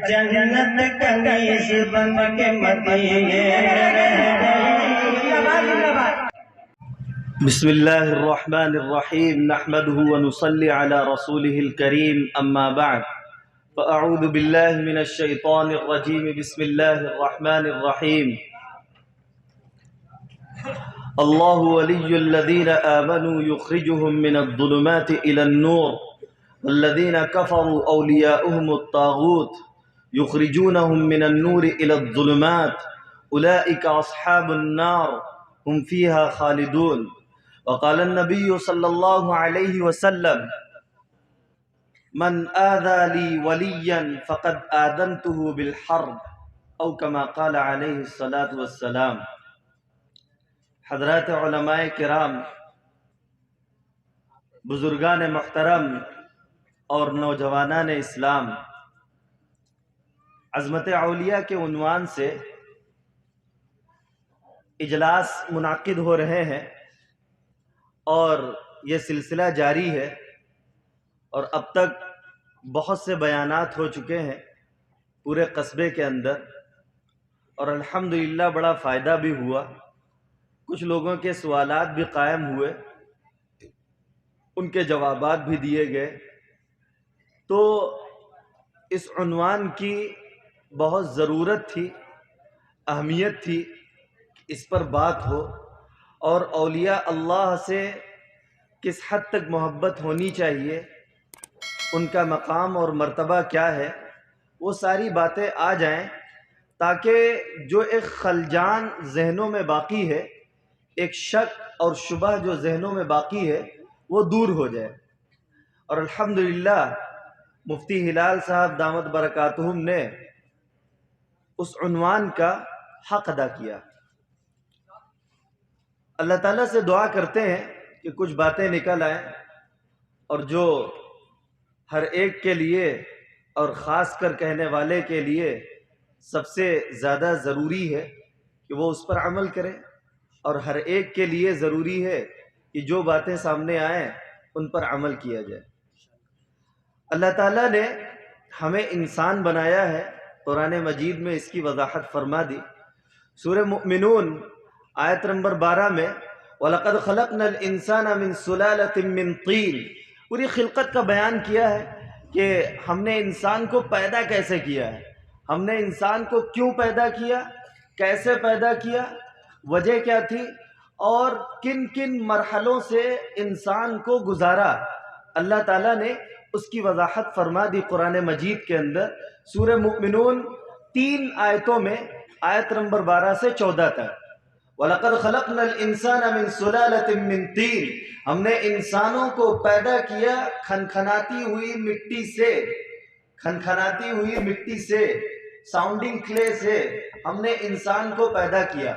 جنت کنیز بن کے مدینے رہ گئی۔ بسم اللہ الرحمن الرحیم نحمده ونصلی علی رسوله الکریم اما بعد فاعوذ باللہ من الشیطان الرجیم بسم اللہ الرحمن الرحیم اللہ ولی الذین آمنوا یخرجهم من الظلمات الى النور والذین کفروا اولیاؤهم الطاغوت یخرجونهم من النور الى الظلمات اولئک اصحاب النار هم فیہا خالدون۔ وقال النبی صلی اللہ علیہ وسلم من آذى لي وليا فقد آذنته بالحرب او كما قال علیہ الصلاة والسلام۔ حضرات علماء کرام، بزرگان محترم اور نوجوانان اسلام، عظمت اولیاء کے عنوان سے اجلاس منعقد ہو رہے ہیں اور یہ سلسلہ جاری ہے، اور اب تک بہت سے بیانات ہو چکے ہیں پورے قصبے کے اندر، اور الحمدللہ بڑا فائدہ بھی ہوا۔ کچھ لوگوں کے سوالات بھی قائم ہوئے، ان کے جوابات بھی دیے گئے۔ تو اس عنوان کی بہت ضرورت تھی، اہمیت تھی کہ اس پر بات ہو، اور اولیاء اللہ سے کس حد تک محبت ہونی چاہیے، ان کا مقام اور مرتبہ کیا ہے، وہ ساری باتیں آ جائیں، تاکہ جو ایک خلجان ذہنوں میں باقی ہے، ایک شک اور شبہ جو ذہنوں میں باقی ہے، وہ دور ہو جائے۔ اور الحمدللہ مفتی ہلال صاحب دامت برکاتہم نے اس عنوان کا حق ادا کیا۔ اللہ تعالیٰ سے دعا کرتے ہیں کہ کچھ باتیں نکل آئیں، اور جو ہر ایک کے لیے اور خاص کر کہنے والے کے لیے سب سے زیادہ ضروری ہے کہ وہ اس پر عمل کرے، اور ہر ایک کے لیے ضروری ہے کہ جو باتیں سامنے آئیں ان پر عمل کیا جائے۔ اللہ تعالیٰ نے ہمیں انسان بنایا ہے، قرآن مجید میں اس کی وضاحت فرما دی۔ سورہ مؤمنون آیت نمبر 12 میں وَلَقَدْ خَلَقْنَا الْإِنسَانَ مِنْ سُلَالَةٍ مِّن طِينٍ، پوری خلقت کا بیان کیا ہے کہ ہم نے انسان کو پیدا کیسے کیا ہے، ہم نے انسان کو کیوں پیدا کیا، کیسے پیدا کیا، وجہ کیا تھی، اور کن کن مرحلوں سے انسان کو گزارا۔ اللہ تعالیٰ نے اس کی وضاحت فرما دی قرآن مجید کے اندر، سورہ مؤمنون 3 آیتوں میں، آیت نمبر 12 سے 14 تک۔ وَلَقَدْ خَلَقْنَا الْإِنسَانَ مِنْ سُلَالَةٍ مِّن طِينٍ، ہم نے انسانوں کو پیدا کیا کھنکھناتی ہوئی مٹی سے، کھنکھناتی ہوئی مٹی سے، ساؤنڈنگ کلے سے ہم نے انسان کو پیدا کیا۔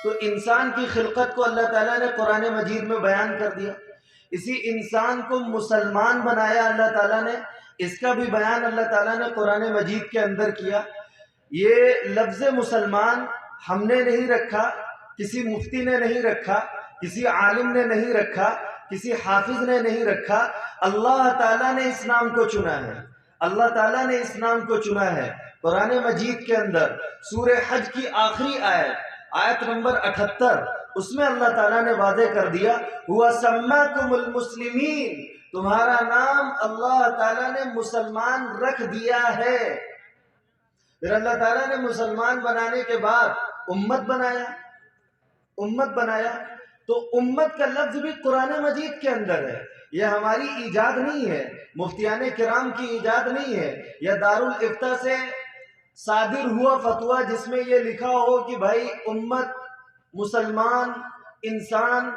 تو انسان کی خلقت کو اللہ تعالیٰ نے قرآن مجید میں بیان کر دیا۔ اسی انسان کو مسلمان بنایا اللہ تعالیٰ نے، اس کا بھی بیان اللہ تعالیٰ نے قرآن مجید کے اندر کیا۔ یہ لفظ مسلمان ہم نے نہیں رکھا، کسی مفتی نے نہیں رکھا، کسی عالم نے نہیں رکھا، کسی حافظ نے نہیں رکھا، اللہ تعالیٰ نے اس نام کو چنا ہے، اللہ تعالیٰ نے اس نام کو چنا ہے۔ قرآن مجید کے اندر سورہ حج کی آخری آیت نمبر 78، اس میں اللہ تعالیٰ نے واضح کر دیا ہوا سماکم المسلمین، تمہارا نام اللہ تعالیٰ نے مسلمان رکھ دیا ہے۔ پھر اللہ تعالیٰ نے مسلمان بنانے کے بعد امت بنایا، امت بنایا، تو امت کا لفظ بھی قرآن مجید کے اندر ہے۔ یہ ہماری ایجاد نہیں ہے، مفتیان کرام کی ایجاد نہیں ہے، یا دارالافتاء سے صادر ہوا فتویٰ جس میں یہ لکھا ہو کہ بھائی امت، مسلمان، انسان،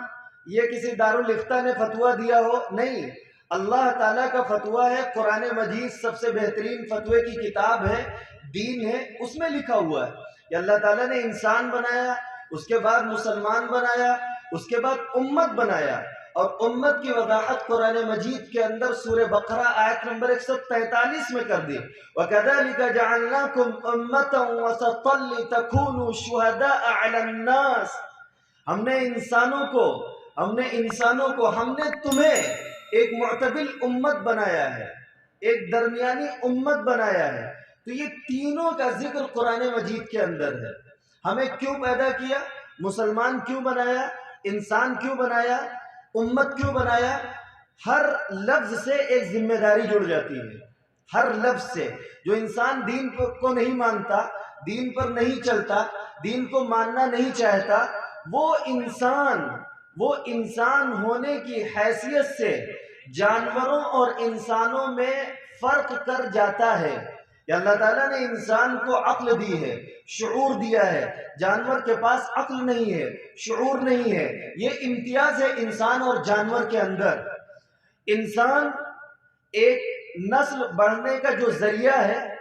یہ کسی دارالافتاء نے فتویٰ دیا ہو، نہیں، اللہ تعالیٰ کا فتویٰ ہے۔ قرآن مجید سب سے بہترین فتوے کی کتاب ہے، دین ہے، اس میں لکھا ہوا ہے کہ اللہ تعالیٰ نے انسان بنایا، اس کے بعد مسلمان بنایا، اس کے بعد امت بنایا، اور امت کی وضاحت قرآن مجید کے اندر سورہ بقرہ آیت نمبر 143 میں کر دی۔ وَكَذَلِكَ جَعَلْنَاكُمْ أُمَّةً وَسَطًا لِتَكُونُوا شُهَدَاءَ عَلَى النَّاسِ، ہم نے تمہیں ایک معتدل امت بنایا ہے، ایک درمیانی امت بنایا ہے، تو یہ تینوں کا ذکر قرآن مجید کے اندر ہے۔ ہمیں کیوں پیدا کیا، مسلمان کیوں بنایا، انسان کیوں بنایا، امت کیوں بنایا، ہر لفظ سے ایک ذمہ داری جڑ جاتی ہے۔ ہر لفظ سے جو انسان دین کو نہیں مانتا، دین پر نہیں چلتا، دین کو ماننا نہیں چاہتا، وہ انسان ہونے کی حیثیت سے جانوروں اور انسانوں میں فرق کر جاتا ہے۔ کہ اللہ تعالیٰ نے انسان کو عقل دی ہے، شعور دیا ہے، جانور کے پاس عقل نہیں ہے، شعور نہیں ہے۔ یہ امتیاز ہے انسان اور جانور کے اندر۔ انسان ایک نسل بڑھنے کا جو ذریعہ ہے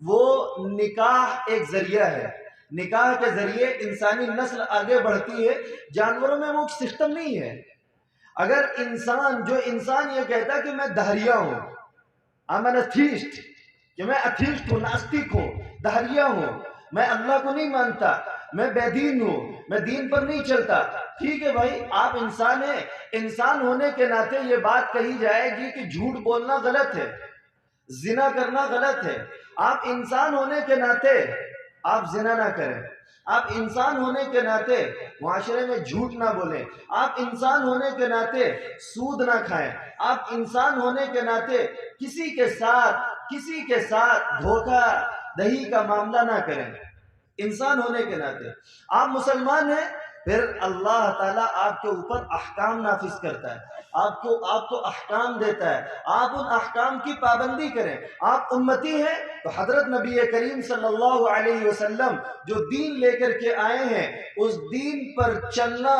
وہ نکاح ایک ذریعہ ہے۔ نکاح کے ذریعے انسانی نسل آگے بڑھتی ہے۔ جانوروں میں وہ سسٹم نہیں ہے۔ اگر انسان یہ کہتا کہ میں دہریہ ہوں، I'm an atheist، کہ میں اتھیسٹ ہوں، ناستک ہوں، دہریہ ہوں، میں اللہ کو نہیں مانتا، میں بے دین ہوں، میں دین پر نہیں چلتا، ٹھیک ہے بھائی، آپ انسان ہیں۔ انسان ہونے کے ناطے یہ بات کہی جائے گی کہ جھوٹ بولنا غلط ہے، زنا کرنا غلط ہے۔ آپ انسان ہونے کے ناطے آپ زنا نہ کریں، آپ انسان ہونے کے ناطے معاشرے میں جھوٹ نہ بولیں، آپ انسان ہونے کے ناطے سود نہ کھائیں، آپ انسان ہونے کے ناطے کسی کے ساتھ دھوکہ دہی کا معاملہ نہ کریں۔ انسان ہونے کے ناطے آپ مسلمان ہیں، پھر اللہ تعالیٰ آپ کے اوپر احکام نافذ کرتا ہے، آپ کو احکام دیتا ہے، آپ ان احکام کی پابندی کریں۔ آپ امتی ہیں تو حضرت نبی کریم صلی اللہ علیہ وسلم جو دین لے کر کے آئے ہیں، اس دین پر چلنا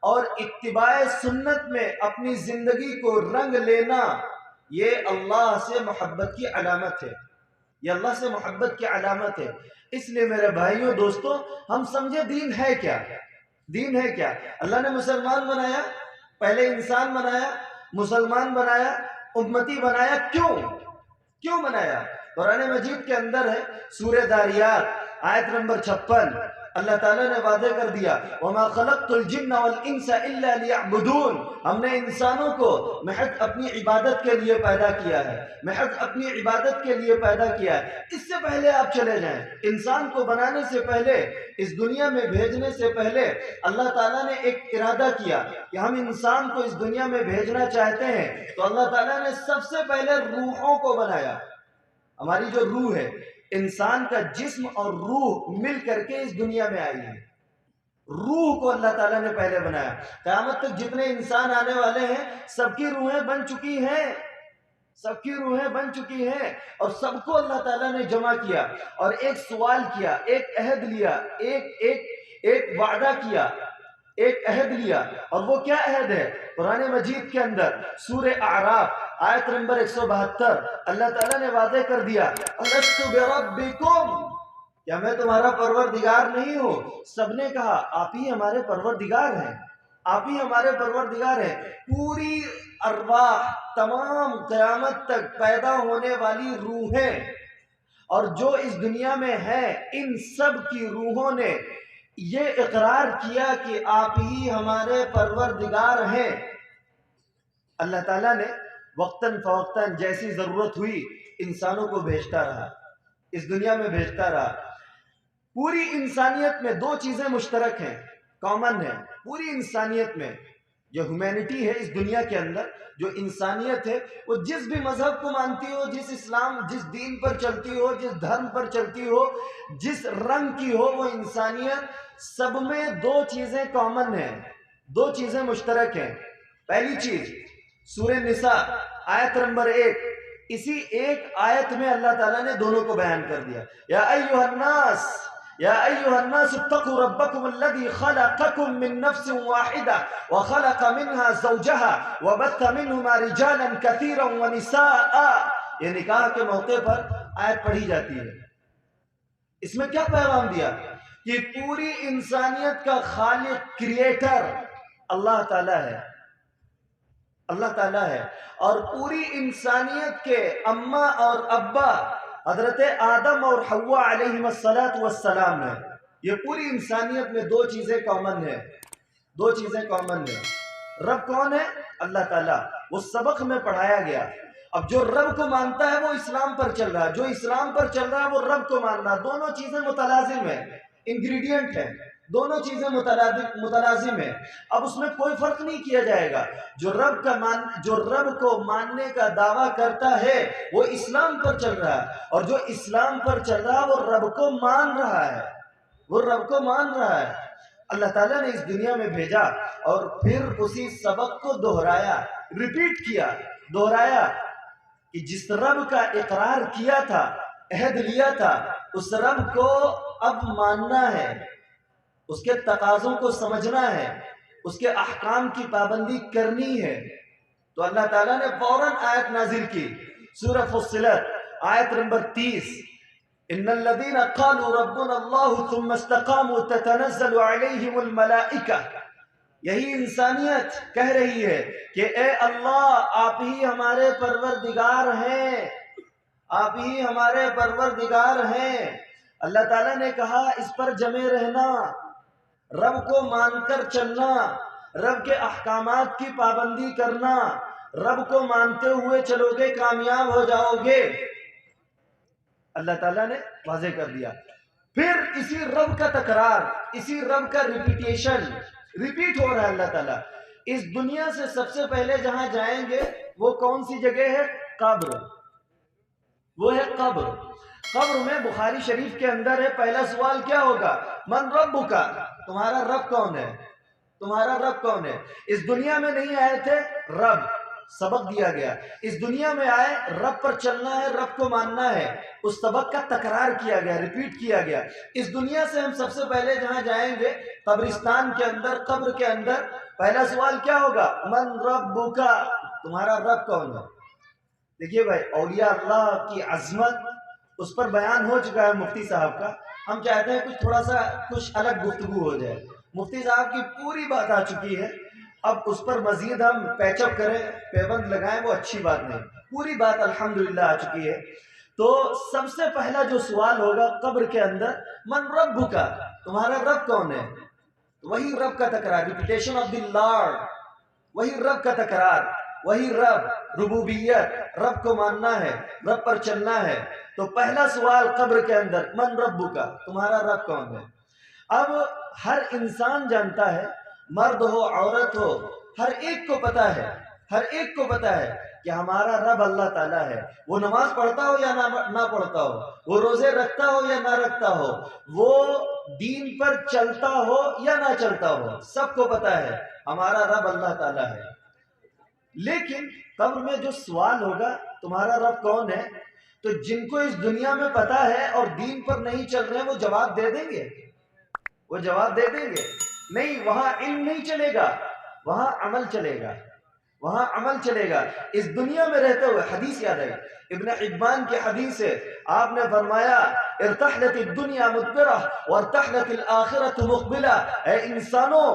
اور اتباع سنت میں اپنی زندگی کو رنگ لینا، یہ اللہ سے محبت کی علامت ہے، یہ اللہ سے محبت کی علامت ہے۔ اس لیے میرے بھائیوں دوستوں، ہم سمجھے دین ہے کیا؟ دین ہے کیا؟ اللہ نے مسلمان بنایا، پہلے انسان بنایا، مسلمان بنایا، امتی بنایا۔ کیوں بنایا؟ قرآن مجید کے اندر ہے، سورہ داریات آیت نمبر 56، اللہ تعالیٰ نے وعدے کر دیا وَمَا خَلَقْتُ الْجِنَّ وَالْإِنسَ إِلَّا لِيَعْبُدُونَ، ہم نے انسانوں کو محض اپنی عبادت کے لیے پیدا کیا ہے، محض اپنی عبادت کے لیے پیدا کیا ہے۔ اس سے پہلے آپ چلے جائیں، انسان کو بنانے سے پہلے، اس دنیا میں بھیجنے سے پہلے اللہ تعالیٰ نے ایک ارادہ کیا کہ ہم انسان کو اس دنیا میں بھیجنا چاہتے ہیں، تو اللہ تعالیٰ نے سب سے پہلے روحوں کو بنایا۔ ہماری جو روح ہے، انسان کا جسم اور روح مل کر کے اس دنیا میں آئی ہے۔ روح کو اللہ تعالیٰ نے پہلے بنایا۔ قیامت تک جتنے انسان آنے والے ہیں، سب کی روحیں بن چکی ہیں، سب کی روحیں بن چکی ہیں، اور سب کو اللہ تعالیٰ نے جمع کیا اور ایک سوال کیا، ایک عہد لیا، ایک وعدہ کیا، ایک عہد لیا۔ اور وہ کیا عہد ہے؟ قرآن مجید کے اندر سورہ اعراف آیت نمبر 172 اللہ تعالیٰ نے وعدے کر دیا الست بربکم، کیا میں تمہارا پروردگار نہیں ہوں؟ سب نے کہا آپ ہی ہمارے پروردگار ہیں، آپ ہی ہمارے پروردگار ہیں۔ پوری ارواح، تمام قیامت تک پیدا ہونے والی روحیں اور جو اس دنیا میں ہیں، ان سب کی روحوں نے یہ اقرار کیا کہ آپ ہی ہمارے پروردگار ہیں۔ اللہ تعالیٰ نے وقتاً فوقتاً جیسی ضرورت ہوئی انسانوں کو بھیجتا رہا، اس دنیا میں بھیجتا رہا۔ پوری انسانیت میں دو چیزیں مشترک ہیں، کامن ہیں۔ پوری انسانیت میں جو ہیومینٹی ہے اس دنیا کے اندر، جو انسانیت ہے، وہ جس بھی مذہب کو مانتی ہو، جس دین پر چلتی ہو، جس دھرم پر چلتی ہو، جس رنگ کی ہو وہ انسانیت، سب میں دو چیزیں کامن ہیں، دو چیزیں مشترک ہیں۔ پہلی چیز سورہ نساء آیت نمبر 1، اسی ایک آیت میں اللہ تعالیٰ نے دونوں کو بیان کر دیا۔ یا ایھا الناس اتقوا ربکم الذی خلقکم من نفس واحدہ وخلق منها زوجها وبث منہما رجالا کثیرا ونساء۔ یہ نکاح کے موقع پر آیت پڑھی جاتی ہے۔ اس میں کیا پیغام دیا؟ کہ پوری انسانیت کا خالق، کریٹر اللہ تعالیٰ ہے، اللہ تعالیٰ ہے، اور پوری انسانیت کے اماں اور ابا حضرت آدم اور حوا علیہم السلام ہے۔ یہ پوری انسانیت میں دو چیزیں کامن ہیں، دو چیزیں کامن ہیں۔ رب کون ہے؟ اللہ تعالیٰ۔ وہ سبق میں پڑھایا گیا۔ اب جو رب کو مانتا ہے وہ اسلام پر چل رہا ہے، جو اسلام پر چل رہا ہے وہ رب کو مان رہا ہے۔ دونوں چیزیں متلازم ہیں، انگریڈینٹ ہیں، دونوں چیزیں متلازم ہیں۔ اب اس میں کوئی فرق نہیں کیا جائے گا۔ جو رب کو ماننے کا دعویٰ کرتا ہے وہ اسلام پر چل رہا ہے، اور جو اسلام پر چل رہا ہے وہ رب کو مان رہا ہے، وہ رب کو مان رہا ہے۔ اللہ تعالیٰ نے اس دنیا میں بھیجا اور پھر اسی سبق کو دہرایا، ریپیٹ کیا، دہرایا کہ جس رب کا اقرار کیا تھا، عہد لیا تھا، اس رب کو اب ماننا ہے، اس کے تقاضوں کو سمجھنا ہے، اس کے احکام کی پابندی کرنی ہے۔ تو اللہ تعالیٰ نے فوراً آیت نازل کی، سورہ فصلت آیت نمبر 30، ان الذين قالوا ربنا الله ثم استقاموا تتنزل عليهم الملائکہ۔ یہی انسانیت کہہ رہی ہے کہ اے اللہ، آپ ہی ہمارے پروردگار ہیں، آپ ہی ہمارے پروردگار ہیں۔ اللہ تعالیٰ نے کہا اس پر جمے رہنا، رب کو مان کر چلنا، رب کے احکامات کی پابندی کرنا، رب کو مانتے ہوئے چلو گے کامیاب ہو جاؤ گے۔ اللہ تعالیٰ نے واضح کر دیا۔ پھر اسی رب کا تکرار، اسی رب کا ریپیٹیشن ریپیٹ ہو رہا ہے۔ اللہ تعالیٰ اس دنیا سے سب سے پہلے جہاں جائیں گے وہ کون سی جگہ ہے؟ قبر، وہ ہے قبر۔ قبر میں بخاری شریف کے اندر ہے، پہلا سوال کیا ہوگا؟ من ربک، تمہارا رب کون ہے؟ تمہارا رب کون ہے؟ اس دنیا میں نہیں آئے تھے، رب سبق دیا گیا، اس دنیا میں آئے رب پر چلنا ہے، رب کو ماننا ہے، اس سبق کا تکرار کیا گیا، ریپیٹ کیا گیا۔ اس دنیا سے ہم سب سے پہلے جہاں جائیں گے قبرستان کے اندر، قبر کے اندر، پہلا سوال کیا ہوگا؟ من ربک، تمہارا رب کون ہے؟ دیکھیے بھائی، اولیاء اللہ کی عظمت اس پر بیان ہو چکا ہے مفتی صاحب کا، ہم چاہتے ہیں کچھ الگ گفتگو ہو جائے۔ مفتی صاحب کی پوری بات آ چکی ہے، اب اس پر مزید ہم پیچ اپ کریں، پیبند لگائیں، وہ اچھی بات نہیں، پوری بات الحمدللہ آ چکی ہے۔ تو سب سے پہلا جو سوال ہوگا قبر کے اندر، من ربک، تمہارا رب کون ہے؟ وہی رب کا تکرار، ریپیٹیشن آف دی لارڈ، وہی رب کا تکرار، وہی رب، ربوبیت، رب کو ماننا ہے، رب پر چلنا ہے۔ تو پہلا سوال قبر کے اندر، من ربک، تمہارا رب کون ہے؟ اب ہر انسان جانتا ہے، مرد ہو عورت ہو، ہر ایک کو پتا ہے، ہر ایک کو پتا ہے کہ ہمارا رب اللہ تعالیٰ ہے۔ وہ نماز پڑھتا ہو یا نہ پڑھتا ہو، وہ روزے رکھتا ہو یا نہ رکھتا ہو، وہ دین پر چلتا ہو یا نہ چلتا ہو، سب کو پتا ہے ہمارا رب اللہ تعالیٰ ہے۔ لیکن قبر میں جو سوال ہوگا تمہارا رب کون ہے، تو جن کو اس دنیا میں پتا ہے اور دین پر نہیں چل رہے ہیں وہ جواب دے دیں گے، وہ جواب دے دیں گے؟ نہیں، وہاں علم نہیں چلے گا، وہاں عمل چلے گا، وہاں عمل چلے گا۔ اس دنیا میں رہتے ہوئے، حدیث یاد ہے، ابن حبان کی حدیث ہے، آپ نے فرمایا ارتحلت الدنیا مدبرہ وارتحلت الآخرۃ مقبلہ۔ اے انسانوں،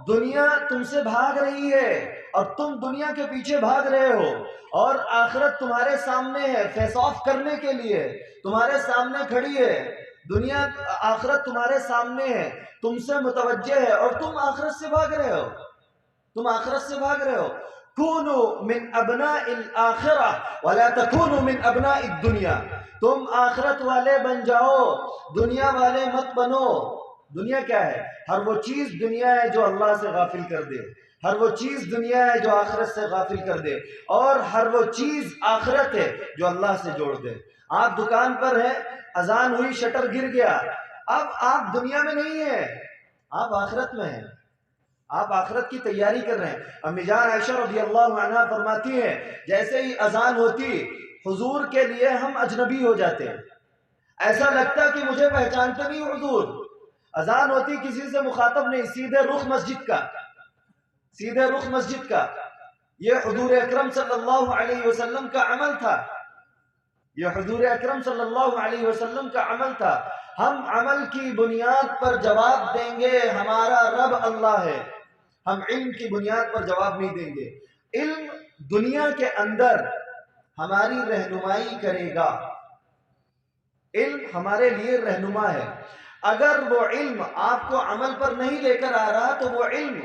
دنیا تم سے بھاگ رہی ہے اور تم دنیا کے پیچھے بھاگ رہے ہو، اور آخرت تمہارے سامنے ہے، فیس آف کرنے کے لیے تمہارے سامنے کھڑی ہے۔ دنیا، آخرت تمہارے سامنے ہے، تم سے متوجہ ہے، اور تم آخرت سے بھاگ رہے ہو، تم آخرت سے بھاگ رہے ہو۔ کونوا من ابناء الآخرہ ولا تکونوا من ابناء الدنیا، تم آخرت والے بن جاؤ، دنیا والے مت بنو۔ دنیا کیا ہے؟ ہر وہ چیز دنیا ہے جو اللہ سے غافل کر دے، ہر وہ چیز دنیا ہے جو آخرت سے غافل کر دے، اور ہر وہ چیز آخرت ہے جو اللہ سے جوڑ دے۔ آپ دکان پر ہیں، اذان ہوئی، شٹر گر گیا، اب آپ دنیا میں نہیں ہیں، آپ آخرت میں ہیں، آپ آخرت کی تیاری کر رہے ہیں۔ امی جان عائشہ رضی اللہ عنہا فرماتی ہیں جیسے ہی اذان ہوتی حضور کے لیے ہم اجنبی ہو جاتے ہیں، ایسا لگتا کہ مجھے پہچانتے نہیں حضور۔ اذان ہوتی، کسی سے مخاطب نہیں، سیدھے رخ مسجد کا، سیدھے رخ مسجد کا۔ یہ حضور اکرم صلی اللہ علیہ وسلم کا عمل تھا، یہ حضور اکرم صلی اللہ علیہ وسلم کا عمل تھا۔ ہم عمل کی بنیاد پر جواب دیں گے ہمارا رب اللہ ہے، ہم علم کی بنیاد پر جواب نہیں دیں گے۔ علم دنیا کے اندر ہماری رہنمائی کرے گا، علم ہمارے لیے رہنما ہے۔ اگر وہ علم آپ کو عمل پر نہیں لے کر آ رہا تو وہ علم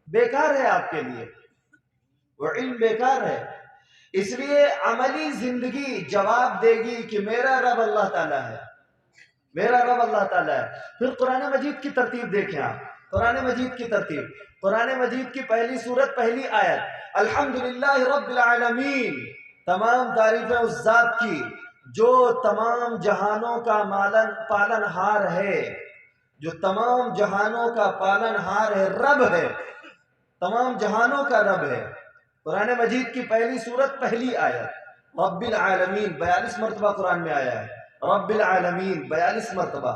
بیکار ہے آپ کے لیے، وہ علم بیکار ہے. اس لیے عملی زندگی جواب دے گی کہ میرا رب اللہ تعالیٰ ہے، میرا رب اللہ تعالیٰ ہے. پھر قرآن مجید کی ترتیب دیکھیں آپ. قرآن مجید کی ترتیب، قرآن مجید کی پہلی سورت پہلی آیت، الحمدللہ رب العالمین، تمام تعریفیں اس ذات کی جو تمام جہانوں کا پالن ہار ہے، جو تمام جہانوں کا پالن ہار ہے، رب ہے، تمام جہانوں کا رب ہے. قرآن مجید کی پہلی سورت پہلی آیت، رب العالمین 42 مرتبہ قرآن میں آیا ہے، رب العالمین 42 مرتبہ.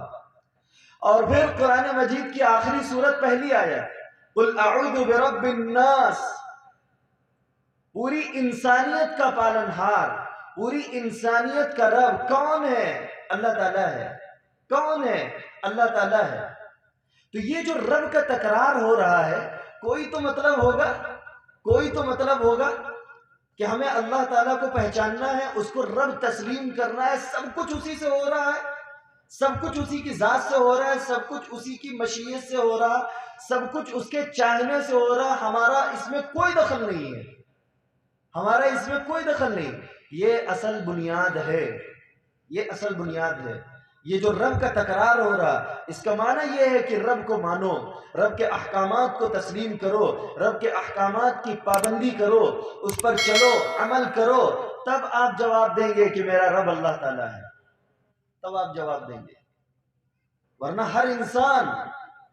اور پھر قرآن مجید کی آخری سورت پہلی آیت، قل اعوذ برب الناس، پوری انسانیت کا پالن ہار، پوری انسانیت کا رب کون ہے؟ اللہ تعالیٰ ہے. کون ہے؟ اللہ تعالیٰ ہے. تو یہ جو رب کا تکرار ہو رہا ہے، کوئی تو مطلب ہوگا، کوئی تو مطلب ہوگا کہ ہمیں اللہ تعالیٰ کو پہچاننا ہے، اس کو رب تسلیم کرنا ہے. سب کچھ اسی سے ہو رہا ہے، سب کچھ اسی کی ذات سے ہو رہا ہے، سب کچھ اسی کی مشیت سے ہو رہا، سب کچھ اس کے چاہنے سے ہو رہا. ہمارا اس میں کوئی دخل نہیں ہے، ہمارا اس میں کوئی دخل نہیں. یہ اصل بنیاد ہے، یہ اصل بنیاد ہے. یہ جو رب کا تکرار ہو رہا، اس کا معنی یہ ہے کہ رب کو مانو، رب کے احکامات کو تسلیم کرو، رب کے احکامات کی پابندی کرو، اس پر چلو، عمل کرو، تب آپ جواب دیں گے کہ میرا رب اللہ تعالیٰ ہے. تب آپ جواب دیں گے. ورنہ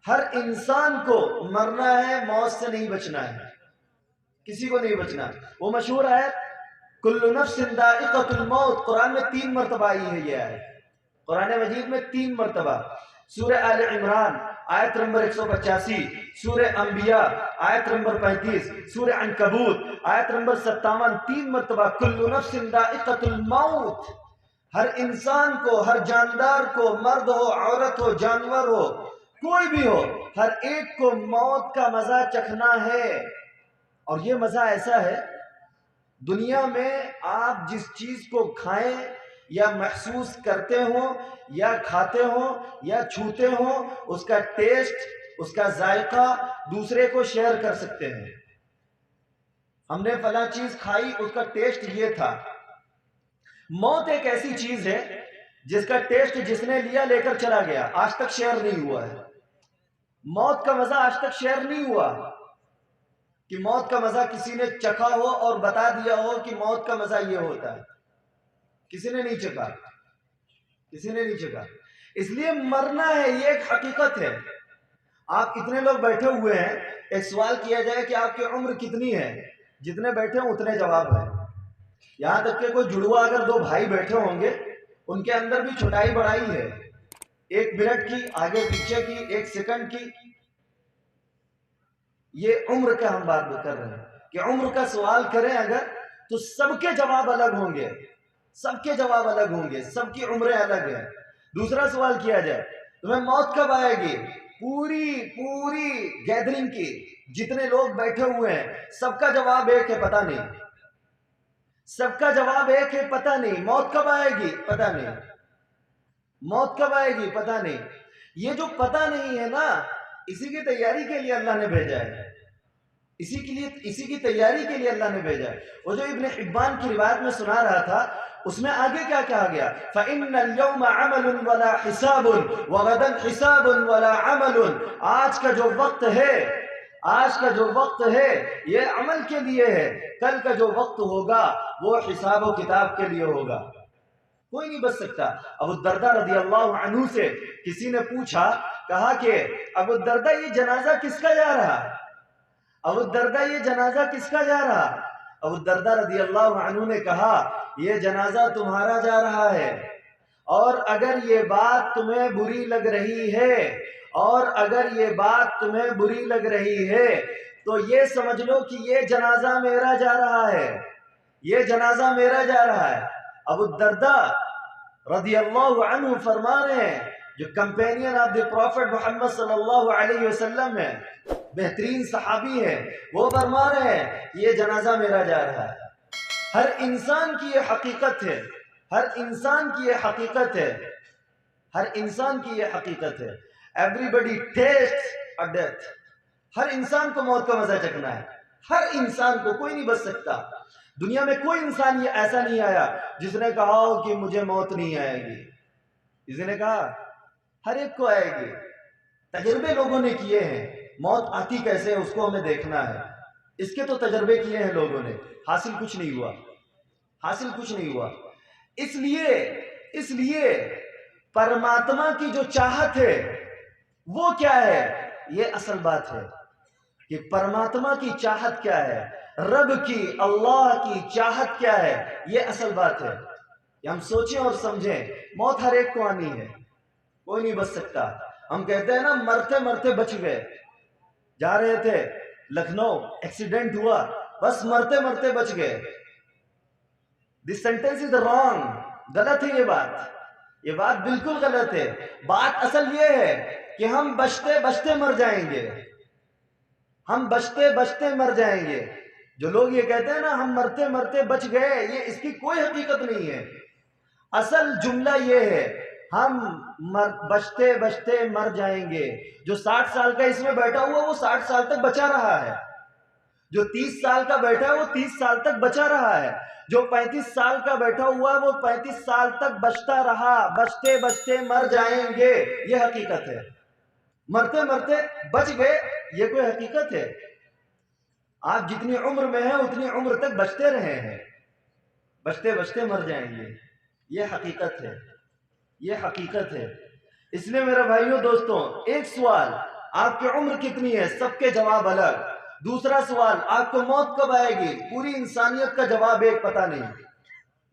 ہر انسان کو مرنا ہے، موت سے نہیں بچنا ہے، کسی کو نہیں بچنا. وہ مشہور آیت کل نفس ذائقۃ الموت، قرآن میں 3 مرتبہ آئی ہے. یہ آیت قرآن مجید میں 3 مرتبہ. سورہ آل عمران آیت نمبر 185، سورہ انبیاء آیت نمبر 35، سورہ عنکبوت آیت نمبر 57، 3 مرتبہ کل نفس ذائقۃ الموت. ہر انسان کو، ہر جاندار کو، مرد ہو، عورت ہو، جانور ہو، کوئی بھی ہو، ہر ایک کو موت کا مزہ چکھنا ہے. اور یہ مزہ ایسا ہے، دنیا میں آپ جس چیز کو کھائیں یا محسوس کرتے ہوں یا کھاتے ہوں یا چھوتے ہوں، اس کا ٹیسٹ، اس کا ذائقہ دوسرے کو شیئر کر سکتے ہیں. ہم نے فلاں چیز کھائی، اس کا ٹیسٹ یہ تھا. موت ایک ایسی چیز ہے جس کا ٹیسٹ جس نے لیا لے کر چلا گیا، آج تک شیئر نہیں ہوا ہے. موت کا مزہ آج تک شیئر نہیں ہوا کہ موت کا مزہ کسی نے چکھا ہو اور بتا دیا ہو کہ موت کا مزہ یہ ہوتا ہے. کسی نے نہیں چکھا، کسی نے نہیں چکھا. اس لیے مرنا ہے، یہ ایک حقیقت ہے. آپ اتنے لوگ بیٹھے ہوئے ہیں، ایک سوال کیا جائے کہ آپ کی عمر کتنی ہے، جتنے بیٹھے ہیں اتنے جواب ہیں. یہاں تک کہ کوئی جڑوا اگر 2 بھائی بیٹھے ہوں گے، ان کے اندر بھی چھوٹائی بڑائی ہے، 1 منٹ کی، آگے پیچھے کی، 1 سیکنڈ کی. یہ عمر کا ہم بات کر رہے ہیں کہ عمر کا سوال کریں اگر تو سب کے جواب الگ ہوں گے، سب کے جواب الگ ہوں گے، سب کی عمریں الگ ہیں. دوسرا سوال کیا جائے تمہیں موت کب آئے گی، پوری گیدرنگ کی جتنے لوگ بیٹھے ہوئے ہیں سب کا جواب ایک ہے، پتہ نہیں. سب کا جواب ایک ہے، پتہ نہیں. موت کب آئے گی، پتہ نہیں. موت کب آئے گی، پتہ نہیں. یہ جو پتہ نہیں ہے نا، اسی کی تیاری کے لیے اللہ نے بھیجا ہے، اسی کی تیاری کے لیے اللہ نے بھیجا ہے. وہ جو ابن حبان کی روایت میں سنا رہا تھا، اس میں آگے کیا کہا گیا، فَإِنَّ الْيَوْمَ عَمَلٌ وَلَا حِسَابٌ وَغَدًا حِسَابٌ وَلَا عَمَلٌ. آج کا جو وقت ہے، آج کا جو وقت ہے یہ عمل کے لیے ہے، کل کا جو وقت ہوگا وہ حساب و کتاب کے لیے ہوگا. کوئی نہیں بچ سکتا. ابو الدرداء رضی اللہ عنہ سے کسی نے پوچھا، کہا کہ ابو الدرداء یہ جنازہ کس کا جا رہا، ابو الدرداء یہ جنازہ کس کا جا رہا. ابو الدرداء رضی اللہ عنہ نے کہا یہ جنازہ تمہارا جا رہا ہے، اور اگر یہ بات تمہیں بری لگ رہی ہے، اور اگر یہ بات تمہیں بری لگ رہی ہے تو یہ سمجھ لو کہ یہ جنازہ میرا جا رہا ہے، یہ جنازہ میرا جا رہا ہے. ابو الدرداء رضی اللہ عنہ فرما رہے ہیں، جو کمپینین آف دی پروفٹ محمد صلی اللہ علیہ وسلم ہے، بہترین صحابی ہے، وہ فرما رہے ہیں یہ جنازہ میرا جا رہا ہے. ہر انسان کی یہ حقیقت ہے، ہر انسان کی یہ حقیقت ہے، ہر انسان کی یہ حقیقت ہے. Everybody tastes a death. ہر انسان کو موت کا مزہ چکھنا ہے. ہر انسان کو، کوئی نہیں بچ سکتا. دنیا میں کوئی انسان یہ ایسا نہیں آیا جس نے کہا ہو کہ مجھے موت نہیں آئے گی. کسی نے کہا؟ ہر ایک کو آئے گی. تجربے لوگوں نے کیے ہیں، موت آتی کیسے اس کو ہمیں دیکھنا ہے. اس کے تو تجربے کیے ہیں لوگوں نے، حاصل کچھ نہیں ہوا، حاصل کچھ نہیں ہوا. اس لیے پرماتما کی جو چاہت ہے وہ کیا ہے، یہ اصل بات ہے کہ پرماتما کی چاہت کیا ہے، رب کی، اللہ کی چاہت کیا ہے، یہ اصل بات ہے. کہ ہم سوچیں اور سمجھیں. موت ہر ایک کو آنی ہے، کوئی نہیں بچ سکتا. ہم کہتے ہیں نا مرتے مرتے بچ گئے. جا رہے تھے لکھنؤ، ایکسیڈنٹ ہوا، بس مرتے مرتے بچ گئے. This sentence is wrong. غلط ہے یہ بات بالکل غلط ہے. بات اصل یہ ہے کہ ہم بچتے بچتے مر جائیں گے، ہم بچتے بچتے مر جائیں گے. جو لوگ یہ کہتے ہیں نا ہم مرتے مرتے بچ گئے، یہ اس کی کوئی حقیقت نہیں ہے. اصل جملہ یہ ہے ہم بچتے بچتے مر جائیں گے. جو 60 سال کا اس میں بیٹھا ہوا وہ 60 سال تک بچا رہا ہے. جو 30 سال کا بیٹھا ہے وہ 30 سال تک بچا رہا ہے. جو 35 سال کا بیٹھا ہوا ہے وہ 35 سال تک بچتا رہا. بچتے بچتے مر جائیں گے، یہ حقیقت ہے. مرتے مرتے بچ گئے، یہ کوئی حقیقت ہے؟ آپ جتنی عمر میں ہیں اتنی عمر تک بچتے رہے ہیں، بچتے بچتے مر جائیں گے، یہ حقیقت ہے، یہ حقیقت ہے. اس لیے میرے بھائیوں دوستوں، ایک سوال آپ کی عمر کتنی ہے، سب کے جواب الگ. دوسرا سوال آپ کو موت کب آئے گی، پوری انسانیت کا جواب ایک، پتہ نہیں.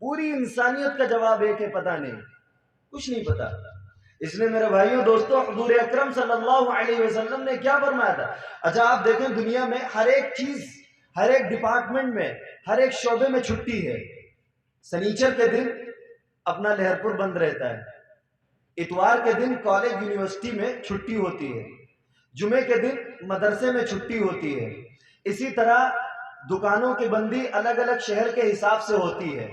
پوری انسانیت کا جواب ایک ہے، پتہ نہیں، کچھ نہیں پتہ. اس لیے میرے بھائیوں دوستوں، حضور اکرم صلی اللہ علیہ وسلم نے کیا فرمایا تھا. اچھا آپ دیکھیں دنیا میں ہر ایک چیز، ہر ایک ڈپارٹمنٹ میں، ہر ایک شعبے میں چھٹی ہے. سنیچر کے دن اپنا لہرپور بند رہتا ہے، اتوار کے دن کالج یونیورسٹی میں چھٹی ہوتی ہے، جمعے کے دن مدرسے میں چھٹی ہوتی ہے. اسی طرح دکانوں کی بندی الگ الگ شہر کے حساب سے ہوتی ہے.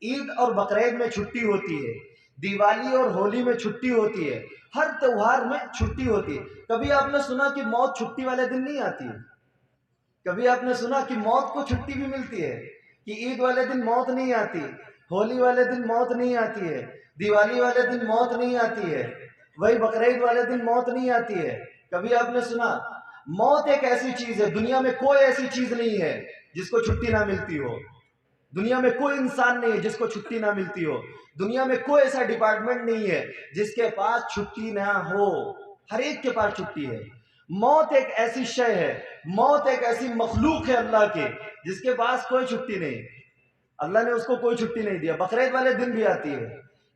عید اور بقرعید میں چھٹی ہوتی ہے، دیوالی اور ہولی میں چھٹی ہوتی ہے، ہر تہوار میں چھٹی ہوتی ہے. کبھی آپ نے سنا کہ موت چھٹی والے دن نہیں آتی ہے؟ کبھی آپ نے سنا کہ موت کو چھٹی بھی ملتی ہے؟ کہ عید والے دن موت نہیں آتی، ہولی والے دن موت نہیں آتی ہے، دیوالی والے دن موت نہیں آتی ہے، وہی بقرعید والے دن موت نہیں آتی ہے؟ کبھی آپ نے سنا؟ موت ایک ایسی چیز ہے، دنیا میں کوئی ایسی چیز نہیں ہے جس کو چھٹی نہ ملتی ہو. دنیا میں کوئی انسان نہیں ہے جس کو چھٹی نہ ملتی ہو. دنیا میں کوئی ایسا ڈپارٹمنٹ نہیں ہے جس کے پاس چھٹی نہ ہو. ہر ایک کے پاس چھٹی ہے. موت ایک ایسی شے ہے، موت ایک ایسی مخلوق ہے اللہ کی جس کے پاس کوئی چھٹی نہیں. اللہ نے اس کو کوئی چھٹی نہیں دیا. بقرعید والے دن بھی آتی ہے،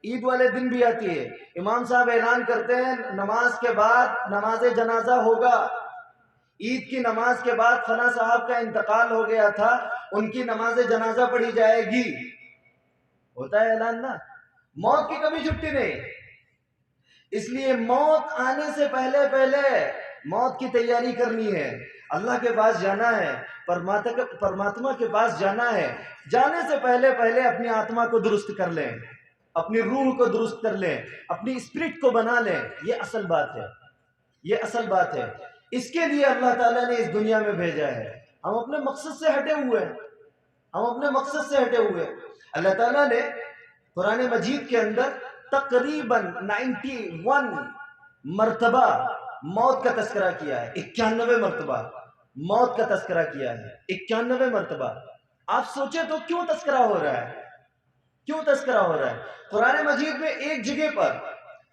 عید والے دن بھی آتی ہے. امام صاحب اعلان کرتے ہیں نماز کے بعد نماز جنازہ ہوگا. عید کی نماز کے بعد فلاں صاحب کا انتقال ہو گیا تھا، ان کی نماز جنازہ پڑھی جائے گی. ہوتا ہے اعلان نا. موت کی کبھی چھٹی نہیں. اس لیے موت آنے سے پہلے موت کی تیاری کرنی ہے. اللہ کے پاس جانا ہے، پرماتما کے پاس جانا ہے. جانے سے پہلے اپنی آتما کو درست کر لیں، اپنی روح کو درست کر لیں، اپنی اسپرٹ کو بنا لیں. یہ اصل بات ہے، یہ اصل بات ہے. اس کے لیے اللہ تعالیٰ نے اس دنیا میں بھیجا ہے. ہم اپنے مقصد سے ہٹے ہوئے ہیں، ہم اپنے مقصد سے ہٹے ہوئے. اللہ تعالیٰ نے قرآن مجید کے اندر تقریباً 91 مرتبہ موت کا تذکرہ کیا ہے. 91 مرتبہ موت کا تذکرہ کیا ہے، 91 مرتبہ. آپ سوچیں تو کیوں تذکرہ ہو رہا ہے؟ کیوں تذکرہ ہو رہا ہے؟ قرآن مجید میں ایک جگہ پر